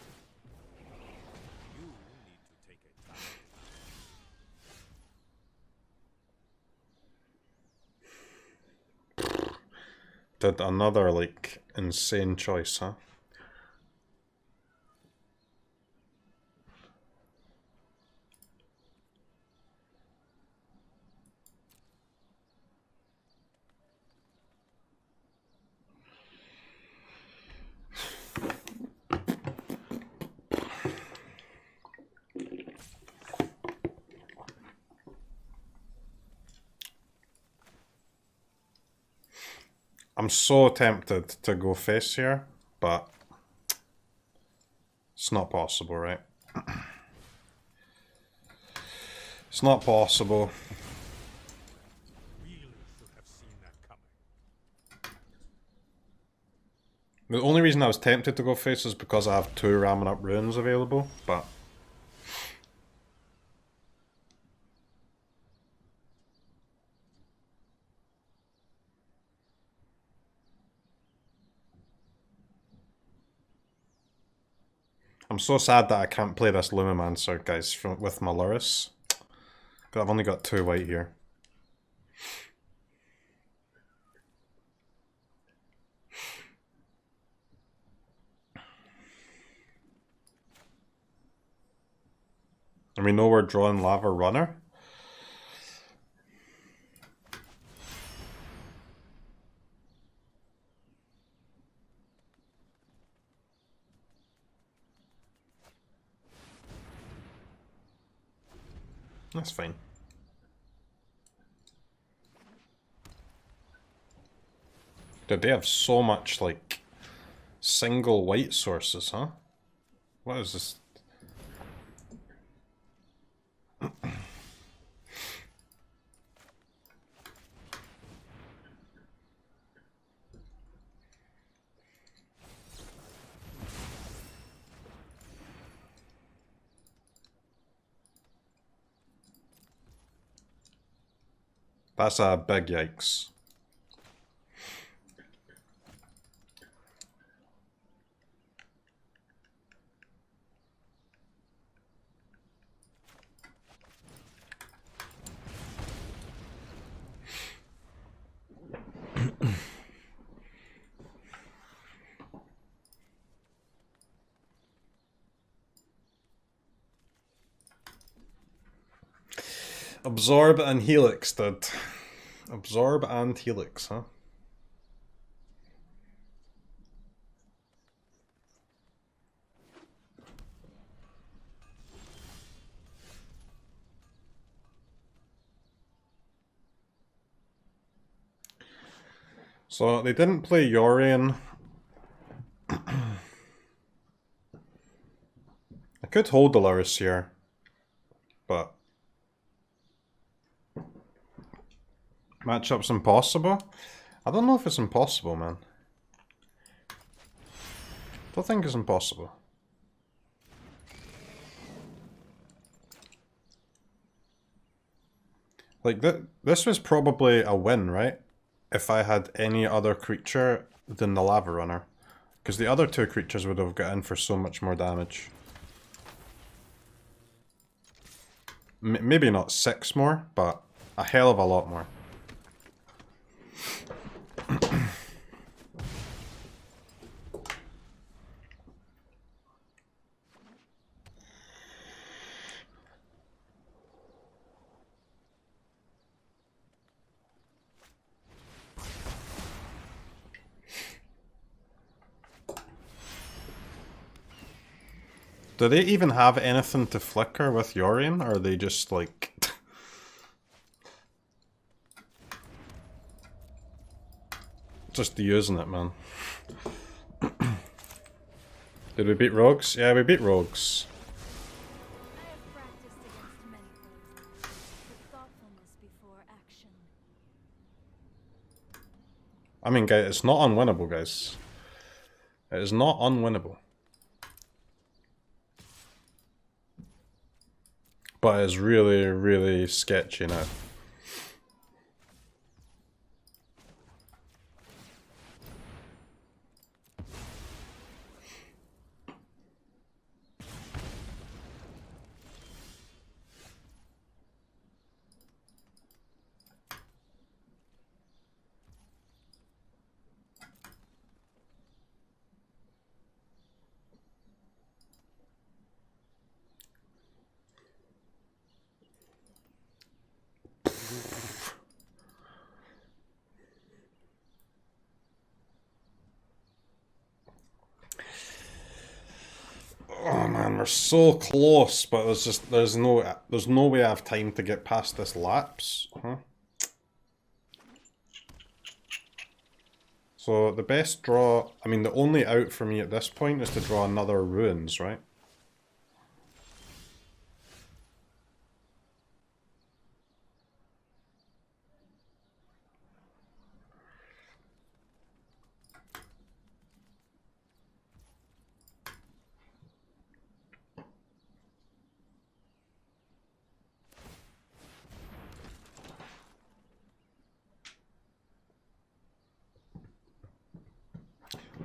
Speaker 2: You need to take a time.
Speaker 1: Did another, like, insane choice, huh? I'm so tempted to go face here, but it's not possible, right? It's not possible.
Speaker 2: Really should have seen that coming.
Speaker 1: The only reason I was tempted to go face is because I have 2 ramming up runes available, but... I'm so sad that I can't play this Lumimancer, guys, with my Luris. I've only got 2 white here. And we know we're drawing Lava Runner. That's fine. Did they have so much, like, single white sources, huh? What is this? That's a big yikes. Absorb and Helix, dude. Absorb and Helix, huh? So they didn't play Yorion. I could hold the Luris here, but matchup's impossible? I don't know if it's impossible, man. Don't think it's impossible. Like, this was probably a win, right? If I had any other creature than the Lava Runner. Because the other 2 creatures would have got in for so much more damage. Maybe not 6 more, but a hell of a lot more. Do they even have anything to flicker with Yorion, or are they just like... just using it, man. Did we beat Rogues? Yeah, we beat Rogues.
Speaker 3: I have practiced against many foes, but thoughtfulness before action.
Speaker 1: I mean, guys, it's not unwinnable, guys. It is not unwinnable. But it's really, really sketchy now. Oh man, we're so close, but there's no way I have time to get past this lapse. So the best draw, I mean the only out for me at this point is to draw another Ruins, right?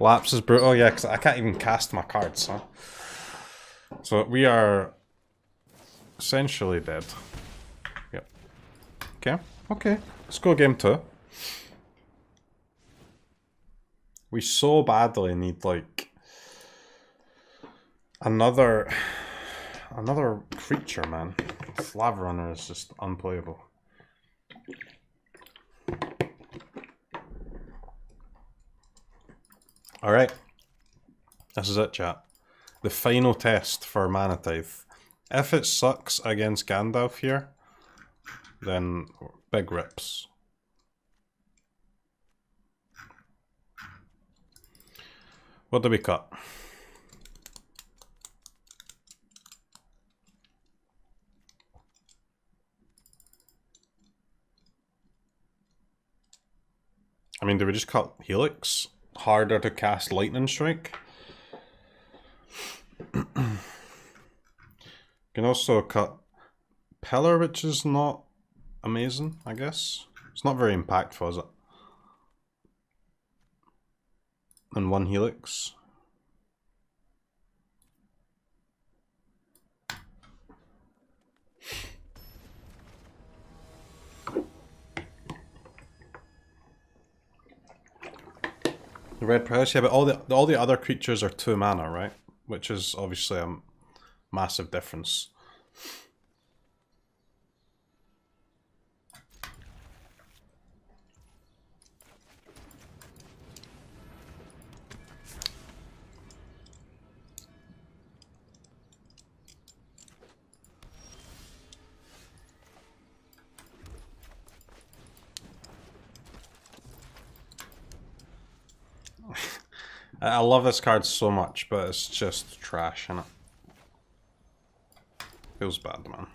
Speaker 1: Lapse is brutal, yeah, because I can't even cast my cards, huh? So we are essentially dead. Yep. Okay, okay. Let's go game 2. We so badly need, like, another creature, man. Lava Runner is just unplayable. Alright. This is it, chat. The final test for Mana Tithe. If it sucks against Gandalf here, then big rips. What do we cut? I mean, do we just cut Helix? Harder to cast Lightning Strike? Can also cut Pillar, which is not amazing, I guess. It's not very impactful, is it? And 1 Helix. The red price, yeah, but all the other creatures are 2 mana, right? Which is obviously a massive difference. I love this card so much, but it's just trash, innit? Feels bad, man.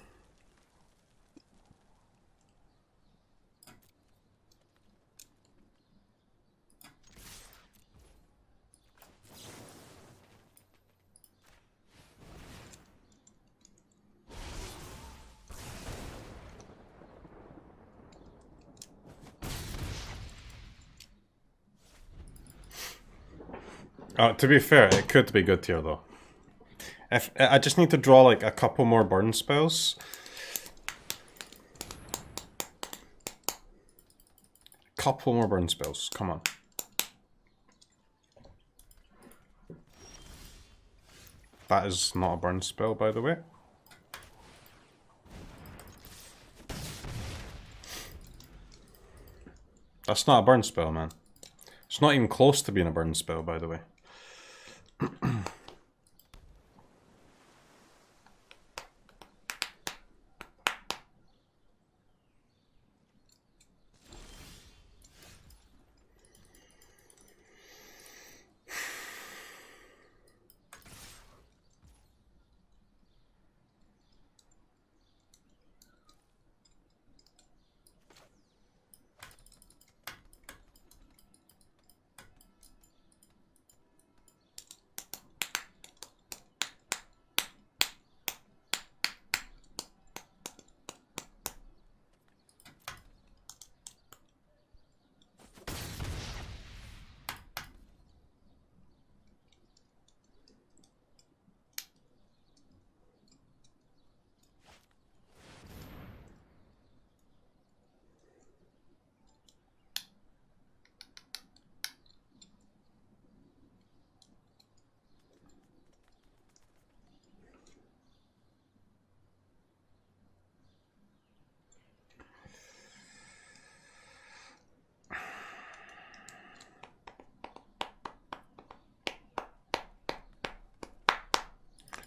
Speaker 1: To be fair, it could be good here though. If I just need to draw like a couple more burn spells. Couple more burn spells, come on. That is not a burn spell, by the way. That's not a burn spell, man. It's not even close to being a burn spell, by the way.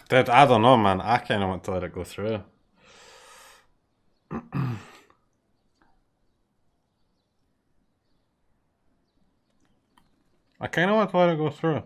Speaker 1: Dude, I don't know, man. I kind of want to let it go through. I kind of want to let it go through.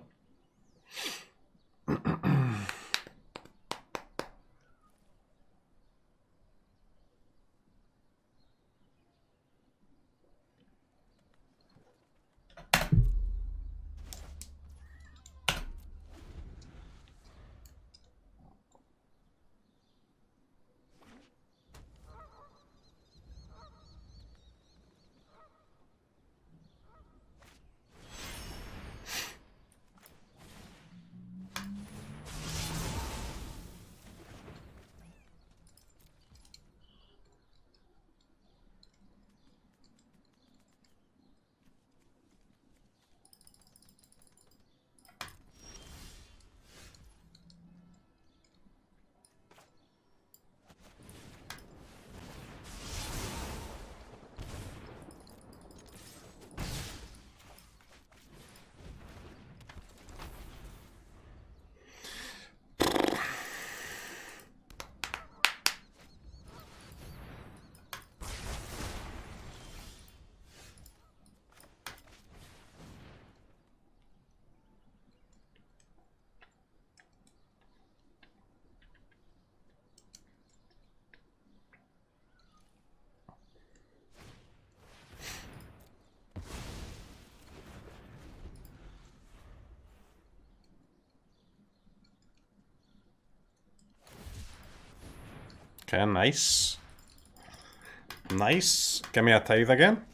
Speaker 1: Okay, nice. Nice. Give me a tithe again.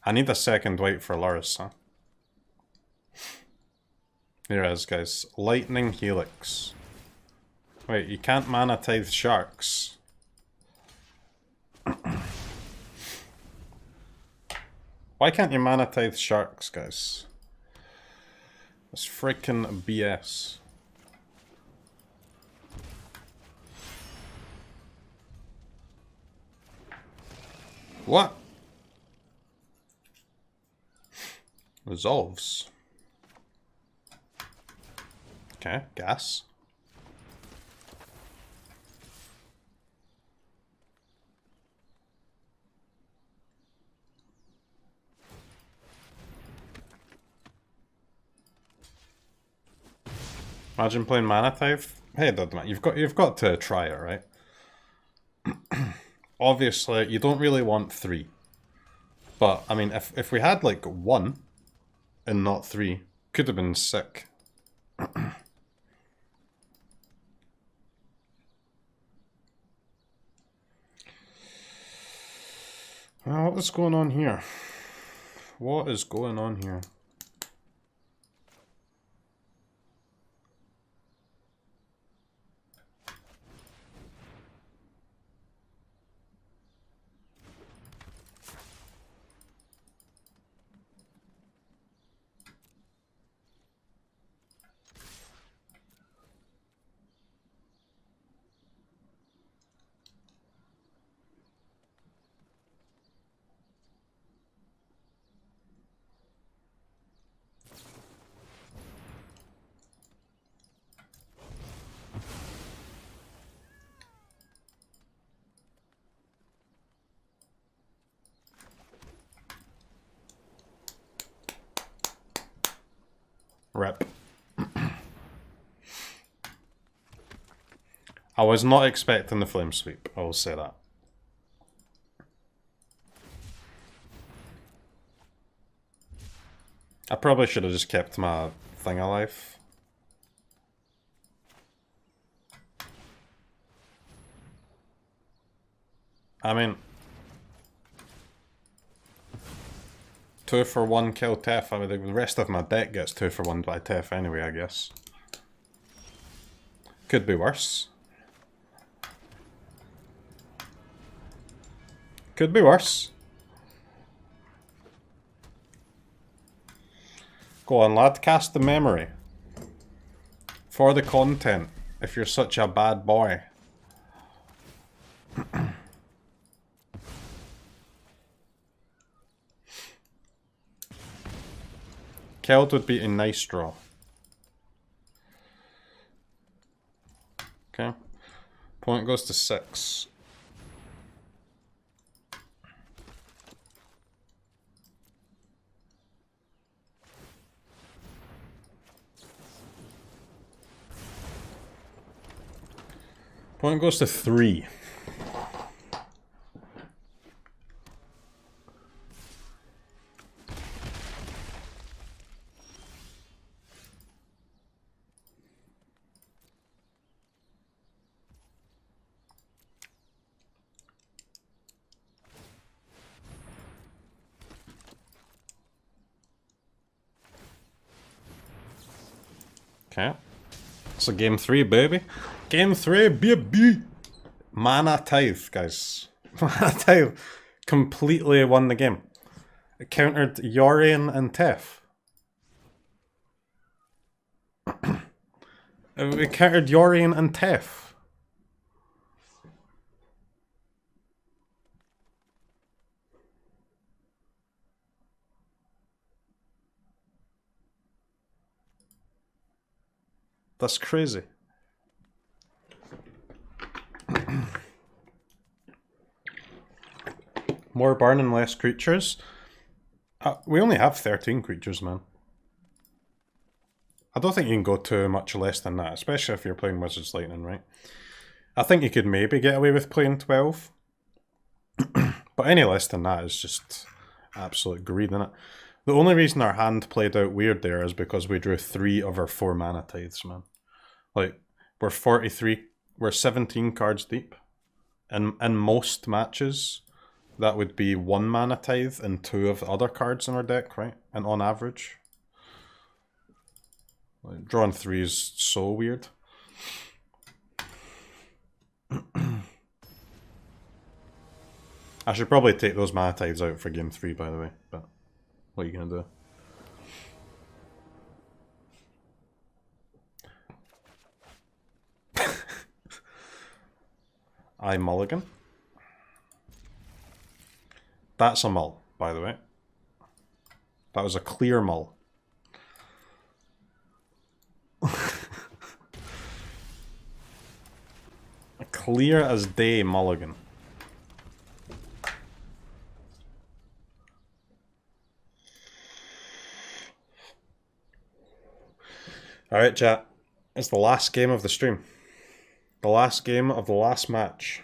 Speaker 1: I need a second white for Loris, huh? Here it is, guys. Lightning Helix. Wait, you can't mana tithe sharks. Why can't you mana tithe sharks, guys? That's freaking BS. What? Resolves. Okay, gas. Imagine playing Mana Tithe. Hey, it doesn't matter. You've got to try it, right? Obviously, you don't really want 3. But I mean, if we had like 1 and not 3, could have been sick. What is going on here? What is going on here? Rip. I was not expecting the flame sweep, I will say that. I probably should have just kept my thing alive. I mean, 2 for 1 kill Tef. I mean, the rest of my deck gets 2 for 1 by Tef anyway, I guess. Could be worse. Could be worse. Go on, lad, cast the memory. For the content, if you're such a bad boy. Keld would be a nice draw. Okay. Point goes to 6. Point goes to 3. Okay. So game 3, baby. Game 3, baby. Mana Tithe, guys. Mana Tithe completely won the game. It countered Yorion and Tef. It countered Yorion and Tef. That's crazy. More burn and less creatures. We only have 13 creatures, man. I don't think you can go too much less than that, especially if you're playing Wizards Lightning, right? I think you could maybe get away with playing 12. But any less than that is just absolute greed, innit? The only reason our hand played out weird there is because we drew 3 of our 4 mana tithes, man. Like, we're 17 cards deep. And in most matches, that would be 1 mana tithe and 2 of the other cards in our deck, right? And on average. Like, drawing 3 is so weird. I should probably take those mana tides out for game 3, by the way, but what are you gonna do? I mulligan. That's a mull, by the way. That was a clear mull. A clear as day mulligan. Alright, chat. It's the last game of the stream. The last game of the last match.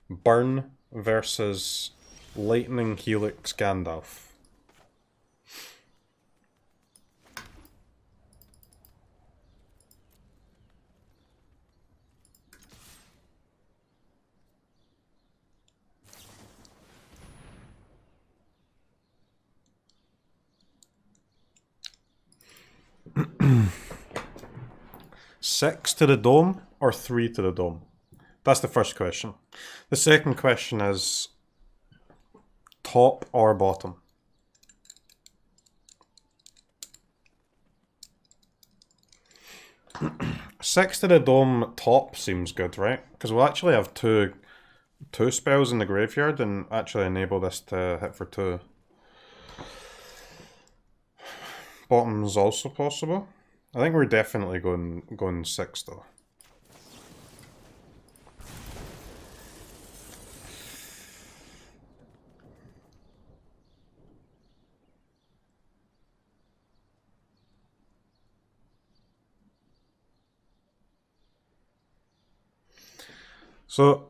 Speaker 1: Burn versus Lightning Helix Gandalf. Six to the dome or 3 to the dome? That's the first question. The second question is top or bottom? Six to the dome top seems good, right? Because we'll actually have two spells in the graveyard and actually enable this to hit for 2. Bottom is also possible. I think we're definitely going 6 though. So,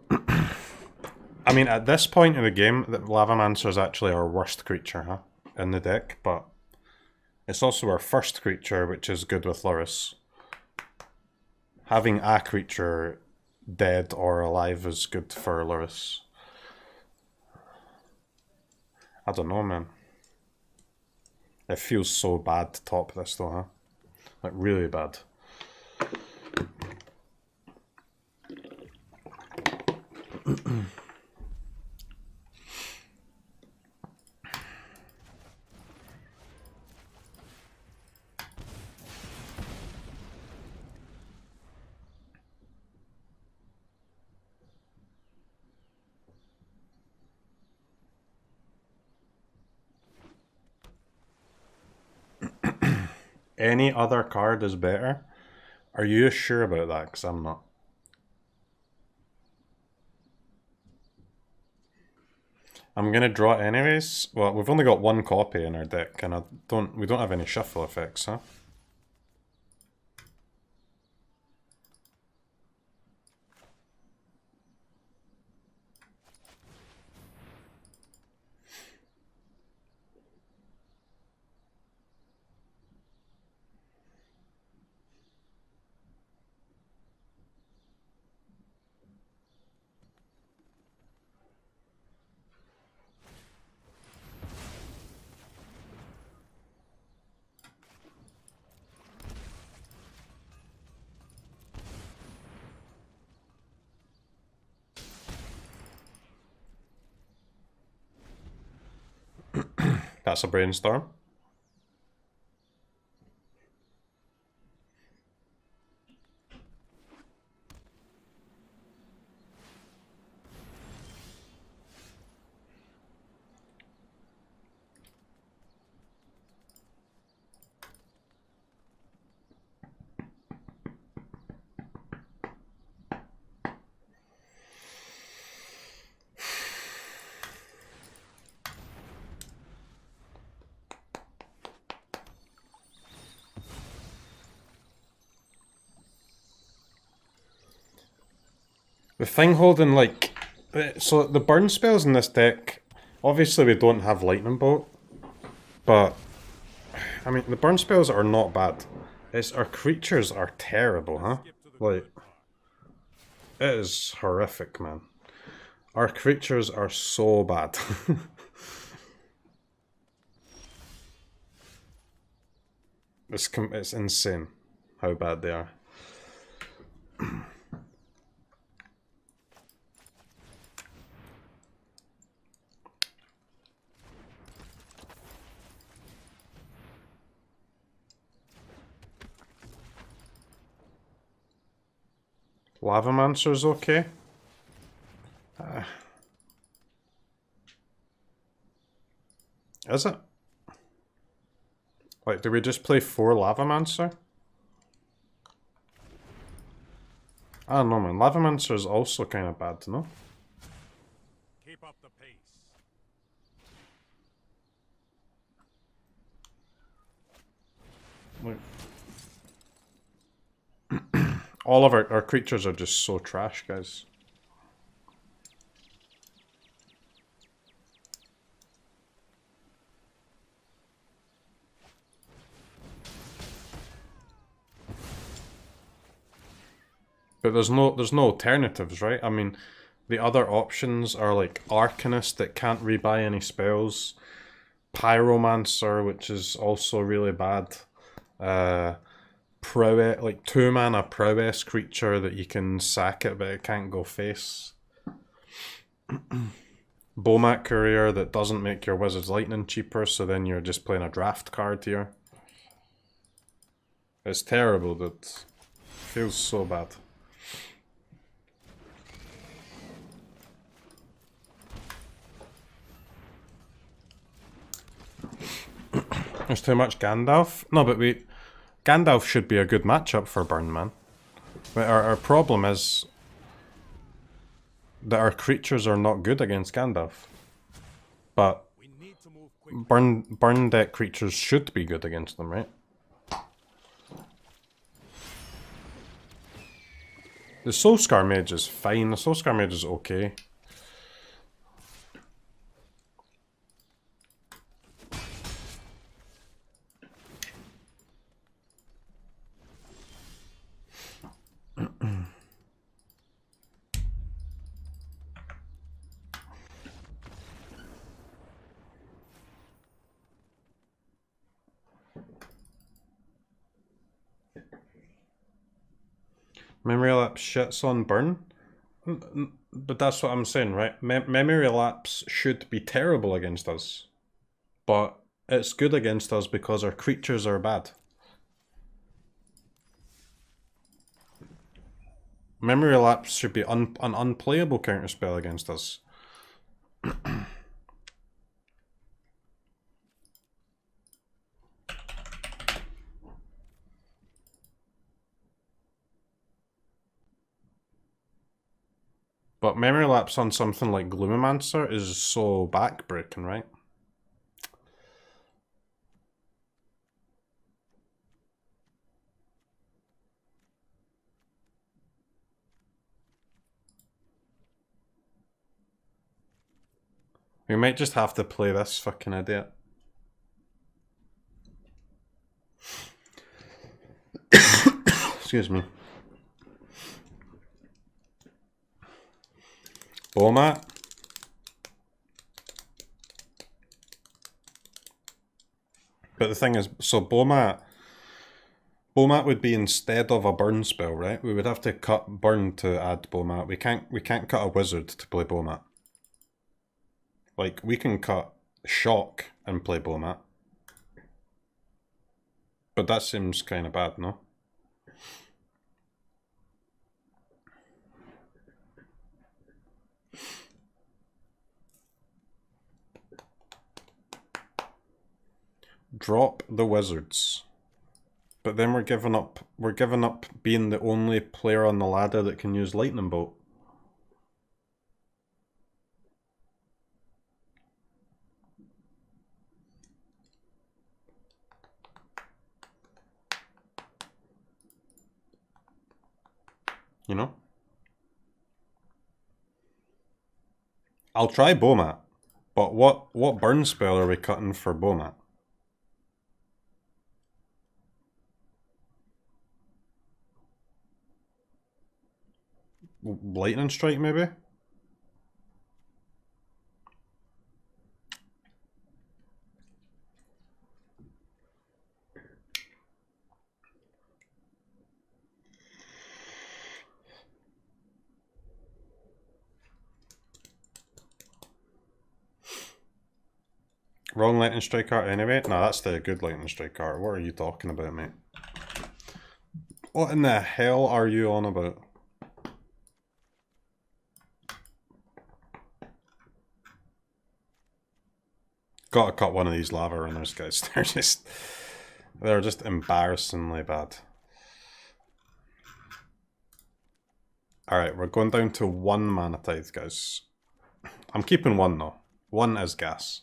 Speaker 1: I mean, at this point in the game, the Lavamancer is actually our worst creature, huh? In the deck, but it's also our first creature, which is good with Lurrus. Having a creature dead or alive is good for Lurrus. I don't know, man. It feels so bad to top this though, huh? Like, really bad. Any other card is better? Are you sure about that? Because I'm not. I'm gonna draw it anyways. Well, we've only got one copy in our deck, and we don't have any shuffle effects, huh? That's a brainstorm. The thing holding, like, so the burn spells in this deck, obviously we don't have Lightning Bolt, but, I mean, the burn spells are not bad. It's our creatures are terrible, huh? Like, it is horrific, man. Our creatures are so bad. It's insane how bad they are. Lavamancer's okay. Is it? Like, do we just play 4 Lavamancer? I don't know, man. Lavamancer is also kind of bad, no?
Speaker 2: Keep up the pace.
Speaker 1: Like, all of our creatures are just so trash, guys. But there's no alternatives, right? I mean, the other options are like Arcanist that can't rebuy any spells, Pyromancer, which is also really bad, prowess, like 2-mana prowess creature that you can sack it but it can't go face. Bomat Courier that doesn't make your Wizard's Lightning cheaper, so then you're just playing a draft card here. It's terrible, dude. Feels so bad. There's too much Gandalf. No, but Gandalf should be a good matchup for Burn, man. But our problem is that our creatures are not good against Gandalf. But
Speaker 2: We need to move quickly.
Speaker 1: burn deck creatures should be good against them, right? The Soulscar Mage is fine. The Soulscar Mage is okay. Memory Lapse shits on Burn? But that's what I'm saying, right? Memory Lapse should be terrible against us. But it's good against us because our creatures are bad. Memory Lapse should be an unplayable counterspell against us. But memory lapse on something like Gloomomancer is so backbreaking, right? We might just have to play this fucking idiot. Excuse me. Bomat. But the thing is, so Bomat would be instead of a burn spell, right? We would have to cut burn to add Bomat. We can't cut a wizard to play Bomat. Like, we can cut shock and play Bomat. But that seems kind of bad, no? Drop the wizards. But then we're giving up being the only player on the ladder that can use lightning bolt. You know? I'll try Bomat, but what burn spell are we cutting for Bomat? Lightning Strike, maybe? Wrong Lightning Strike art anyway? No, that's the good Lightning Strike art. What are you talking about, mate? What in the hell are you on about? Gotta cut one of these lava runners, guys. They're just embarrassingly bad. Alright, we're going down to 1 mana tithe, guys. I'm keeping 1 though. 1 as gas.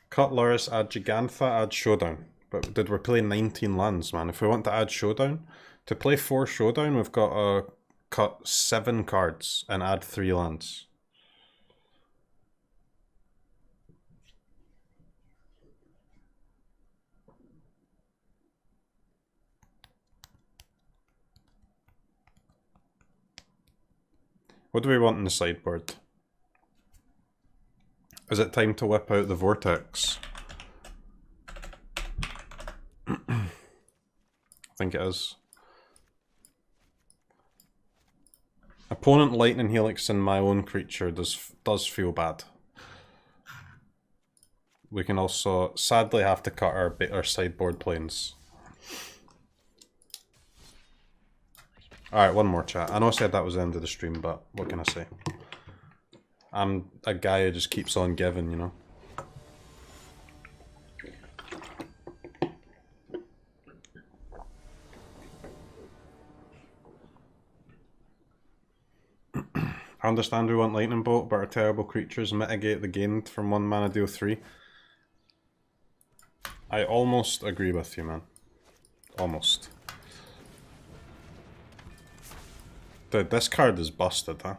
Speaker 1: Cut Loris, add Gigantha, add Showdown. But did we play 19 lands, man? If we want to add Showdown, to play 4 Showdown, we've got to cut 7 cards and add 3 lands. What do we want in the sideboard? Is it time to whip out the Vortex? I think it is. Opponent Lightning Helix and my own creature does feel bad. We can also sadly have to cut our sideboard plains. Alright, one more chat. I know I said that was the end of the stream, but what can I say? I'm a guy who just keeps on giving, you know? I understand we want Lightning Bolt, but our terrible creatures mitigate the gain from 1 mana deal 3. I almost agree with you, man. Almost. Dude, this card is busted, huh?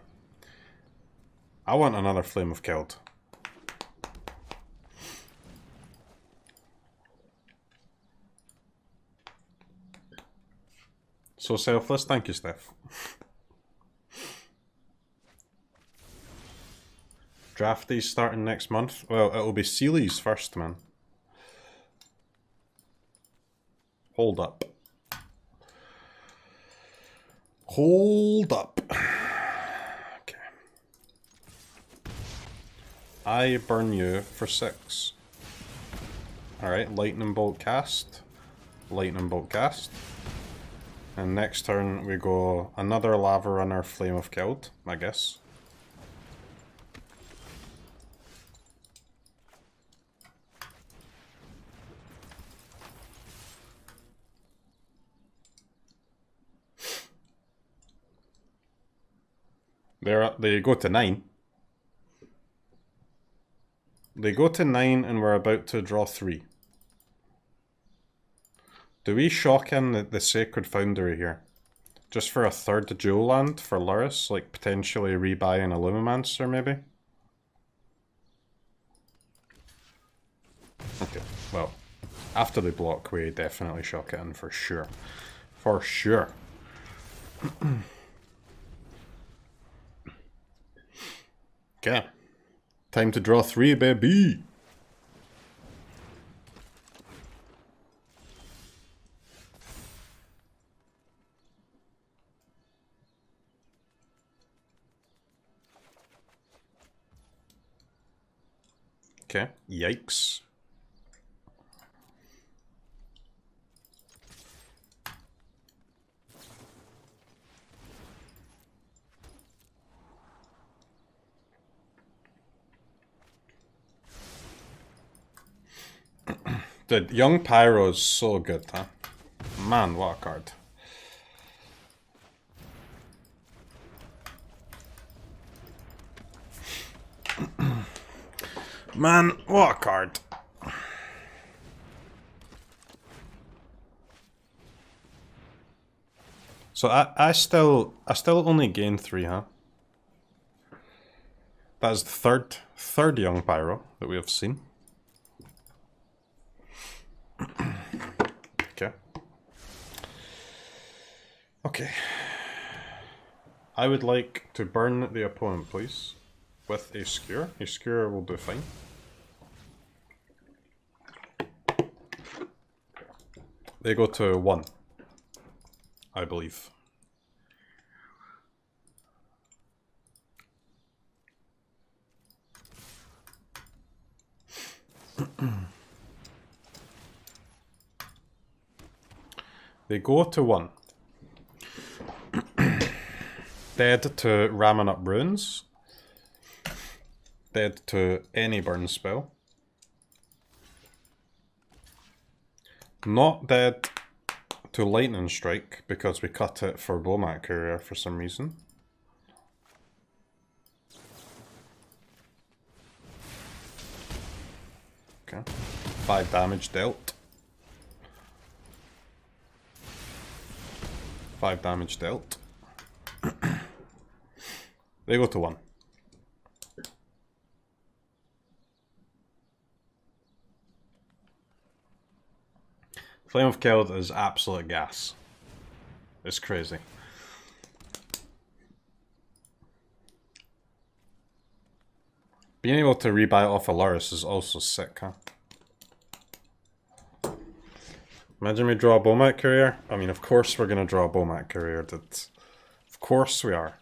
Speaker 1: I want another Flame of Keld. So selfless, thank you, Steph. Drafties starting next month? Well, it'll be Sealy's first, man. Hold up. Hold up. Okay. I burn you for 6. Alright, Lightning Bolt cast. Lightning Bolt cast. And next turn we go another Lava Runner, Flame of Keld, I guess. They go to 9. They go to 9 and we're about to draw 3. Do we shock in the Sacred Foundry here? Just for a third dual land for Luris, like potentially rebuy an Illumimancer maybe? Okay, well, after they block we definitely shock it in for sure. For sure. Okay. Time to draw 3, baby! Okay, yikes. Dude, Young Pyro is so good, huh? Man, what a card. Man, what a card. So I still only gain 3, huh? That is the third Young Pyro that we have seen. Okay. Okay. I would like to burn the opponent, please, with a Skewer. A Skewer will do fine. They go to 1, I believe. They go to 1. Dead to ramming up runes. Dead to any burn spell. Not dead to Lightning Strike because we cut it for Bowmat Courier for some reason. Okay. 5 damage dealt. 5 damage dealt. They go to 1. Flame of Keld is absolute gas. It's crazy. Being able to rebuy it off a Luris is also sick, huh? Imagine we draw a Bowmat Courier. I mean, of course we're going to draw a Bowmat Courier. Of course we are.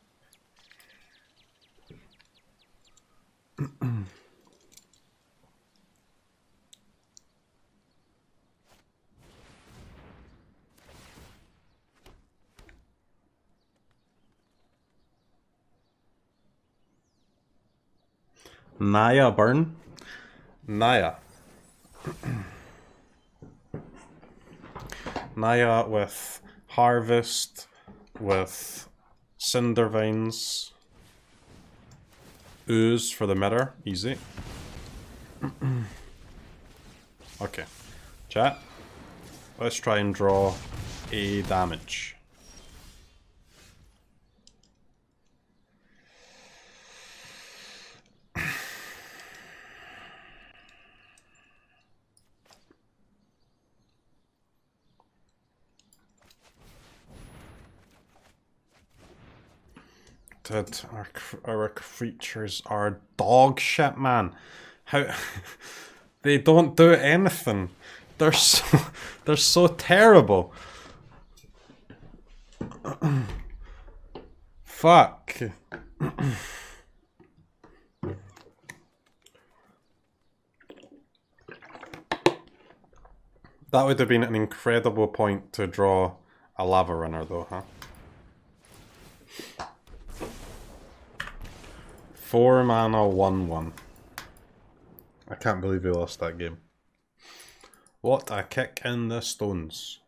Speaker 1: Naya burn? Naya. Naya with Harvest, with Cindervines, Ooze for the mirror, easy. Okay, chat, let's try and draw a damage. Dude, our creatures are dog shit, man. How they don't do anything. They're so terrible. Fuck. That would have been an incredible point to draw a Lava Runner though, huh? 4 mana, 1/1. I can't believe we lost that game. What a kick in the stones.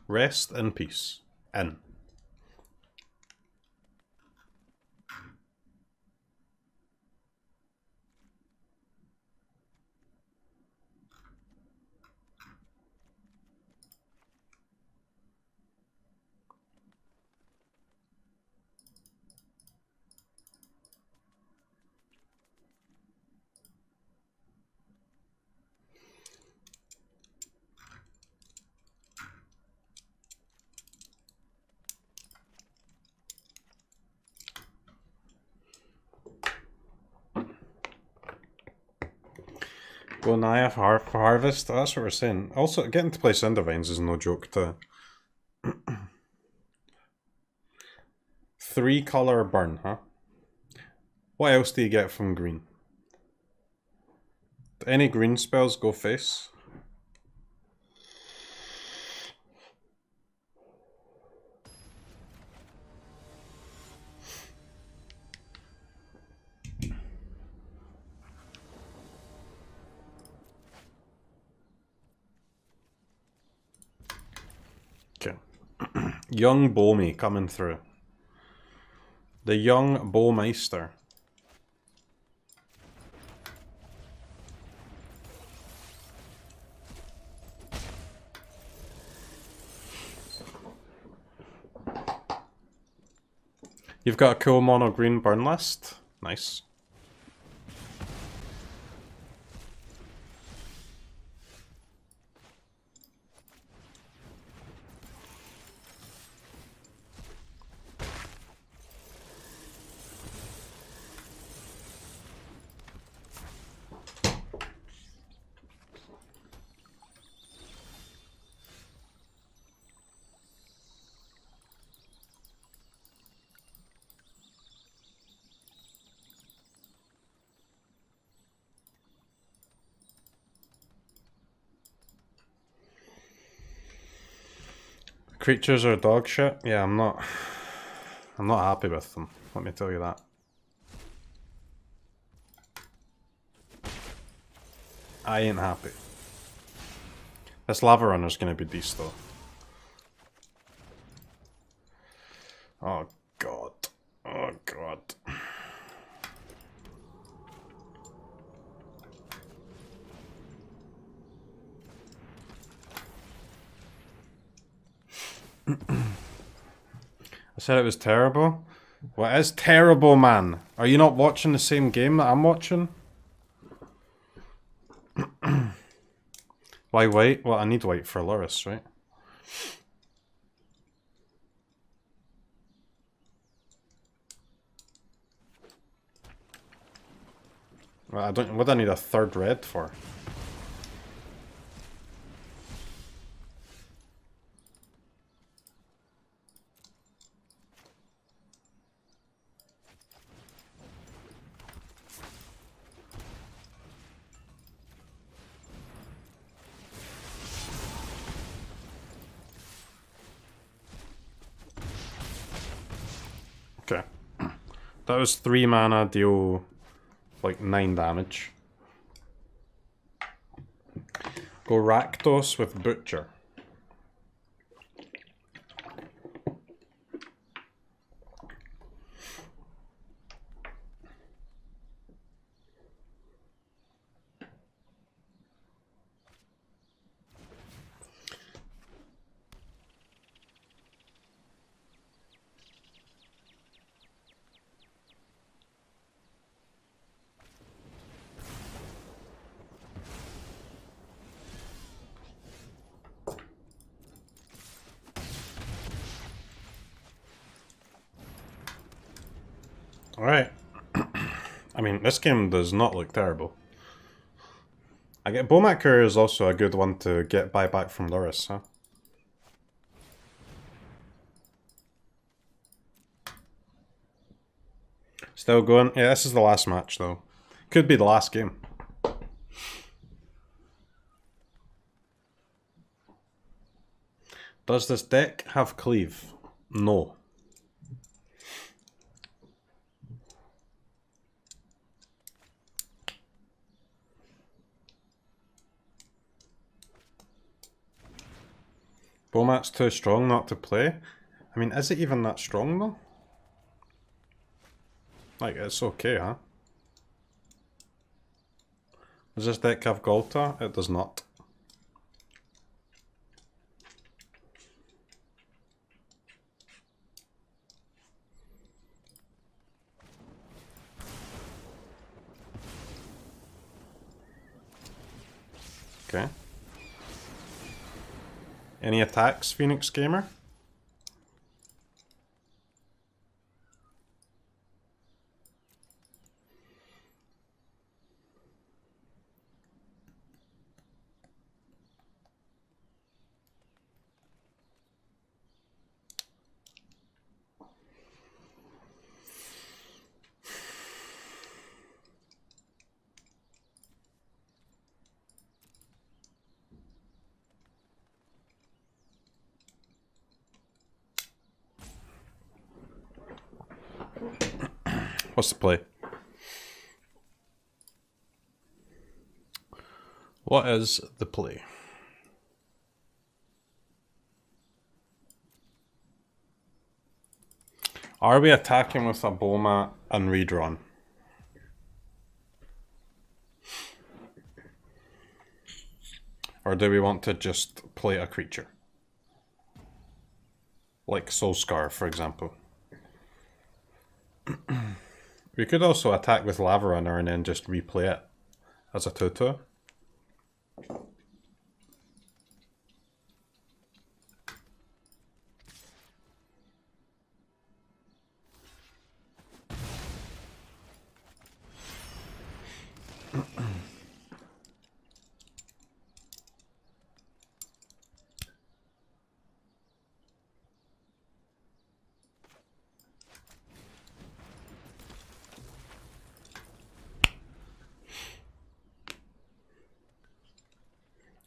Speaker 1: Rest in peace. In. Go Naya for Harvest, that's what we're saying. Also, getting to play Cindervines is no joke too. 3-color burn, huh? What else do you get from green? Any green spells go face? Okay. Young Bomi coming through. The young Bowmeister. You've got a cool mono green burn list. Nice. Creatures are dog shit. Yeah, I'm not happy with them. Let me tell you that. I ain't happy. This Lava Runner's gonna be decent though. Oh god. Oh god. I said it was terrible. Well, it is terrible, man. Are you not watching the same game that I'm watching? Why white? Well, I need white for Loris, right? Well, I don't. What do I need a third red for? Okay. That was 3 mana, deal like 9 damage. Go Rakdos with Butcher. Alright. I mean, this game does not look terrible. I get Bomat Courier is also a good one to get buyback from Loris, huh? Still going? Yeah, this is the last match though. Could be the last game. Does this deck have cleave? No. Bomat's too strong not to play? I mean, is it even that strong though? Like, it's okay, huh? Does this deck have Golta? It does not. Okay. Any attacks, Phoenix Gamer? What's the play? What is the play? Are we attacking with a Boma and redrawn? Or do we want to just play a creature? Like Soulscar, for example. We could also attack with Lava Runner and then just replay it as a 2/2.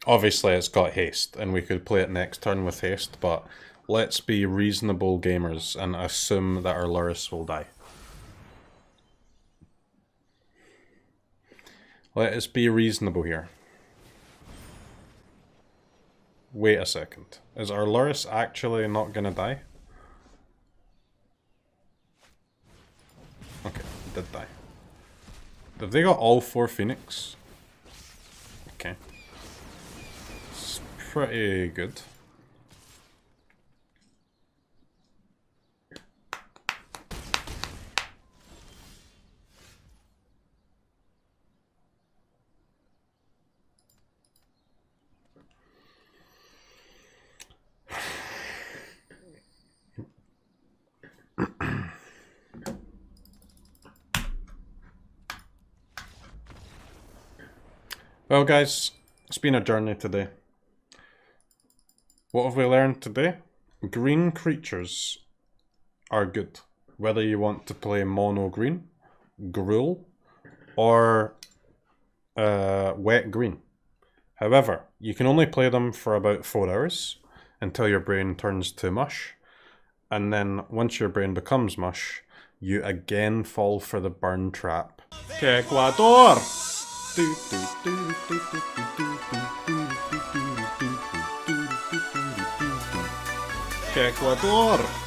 Speaker 1: Obviously it's got haste, and we could play it next turn with haste, but let's be reasonable gamers and assume that our Lurrus will die. Let us be reasonable here. Wait a second. Is our Lurrus actually not gonna die? Okay, it did die. Have they got all 4 Phoenix? Okay. It's pretty good. Well guys, it's been a journey today. What have we learned today? Green creatures are good. Whether you want to play mono green, Gruul, or wet green. However, you can only play them for about 4 hours until your brain turns to mush. And then once your brain becomes mush, you again fall for the burn trap. Que Ecuador! Que Ecuador!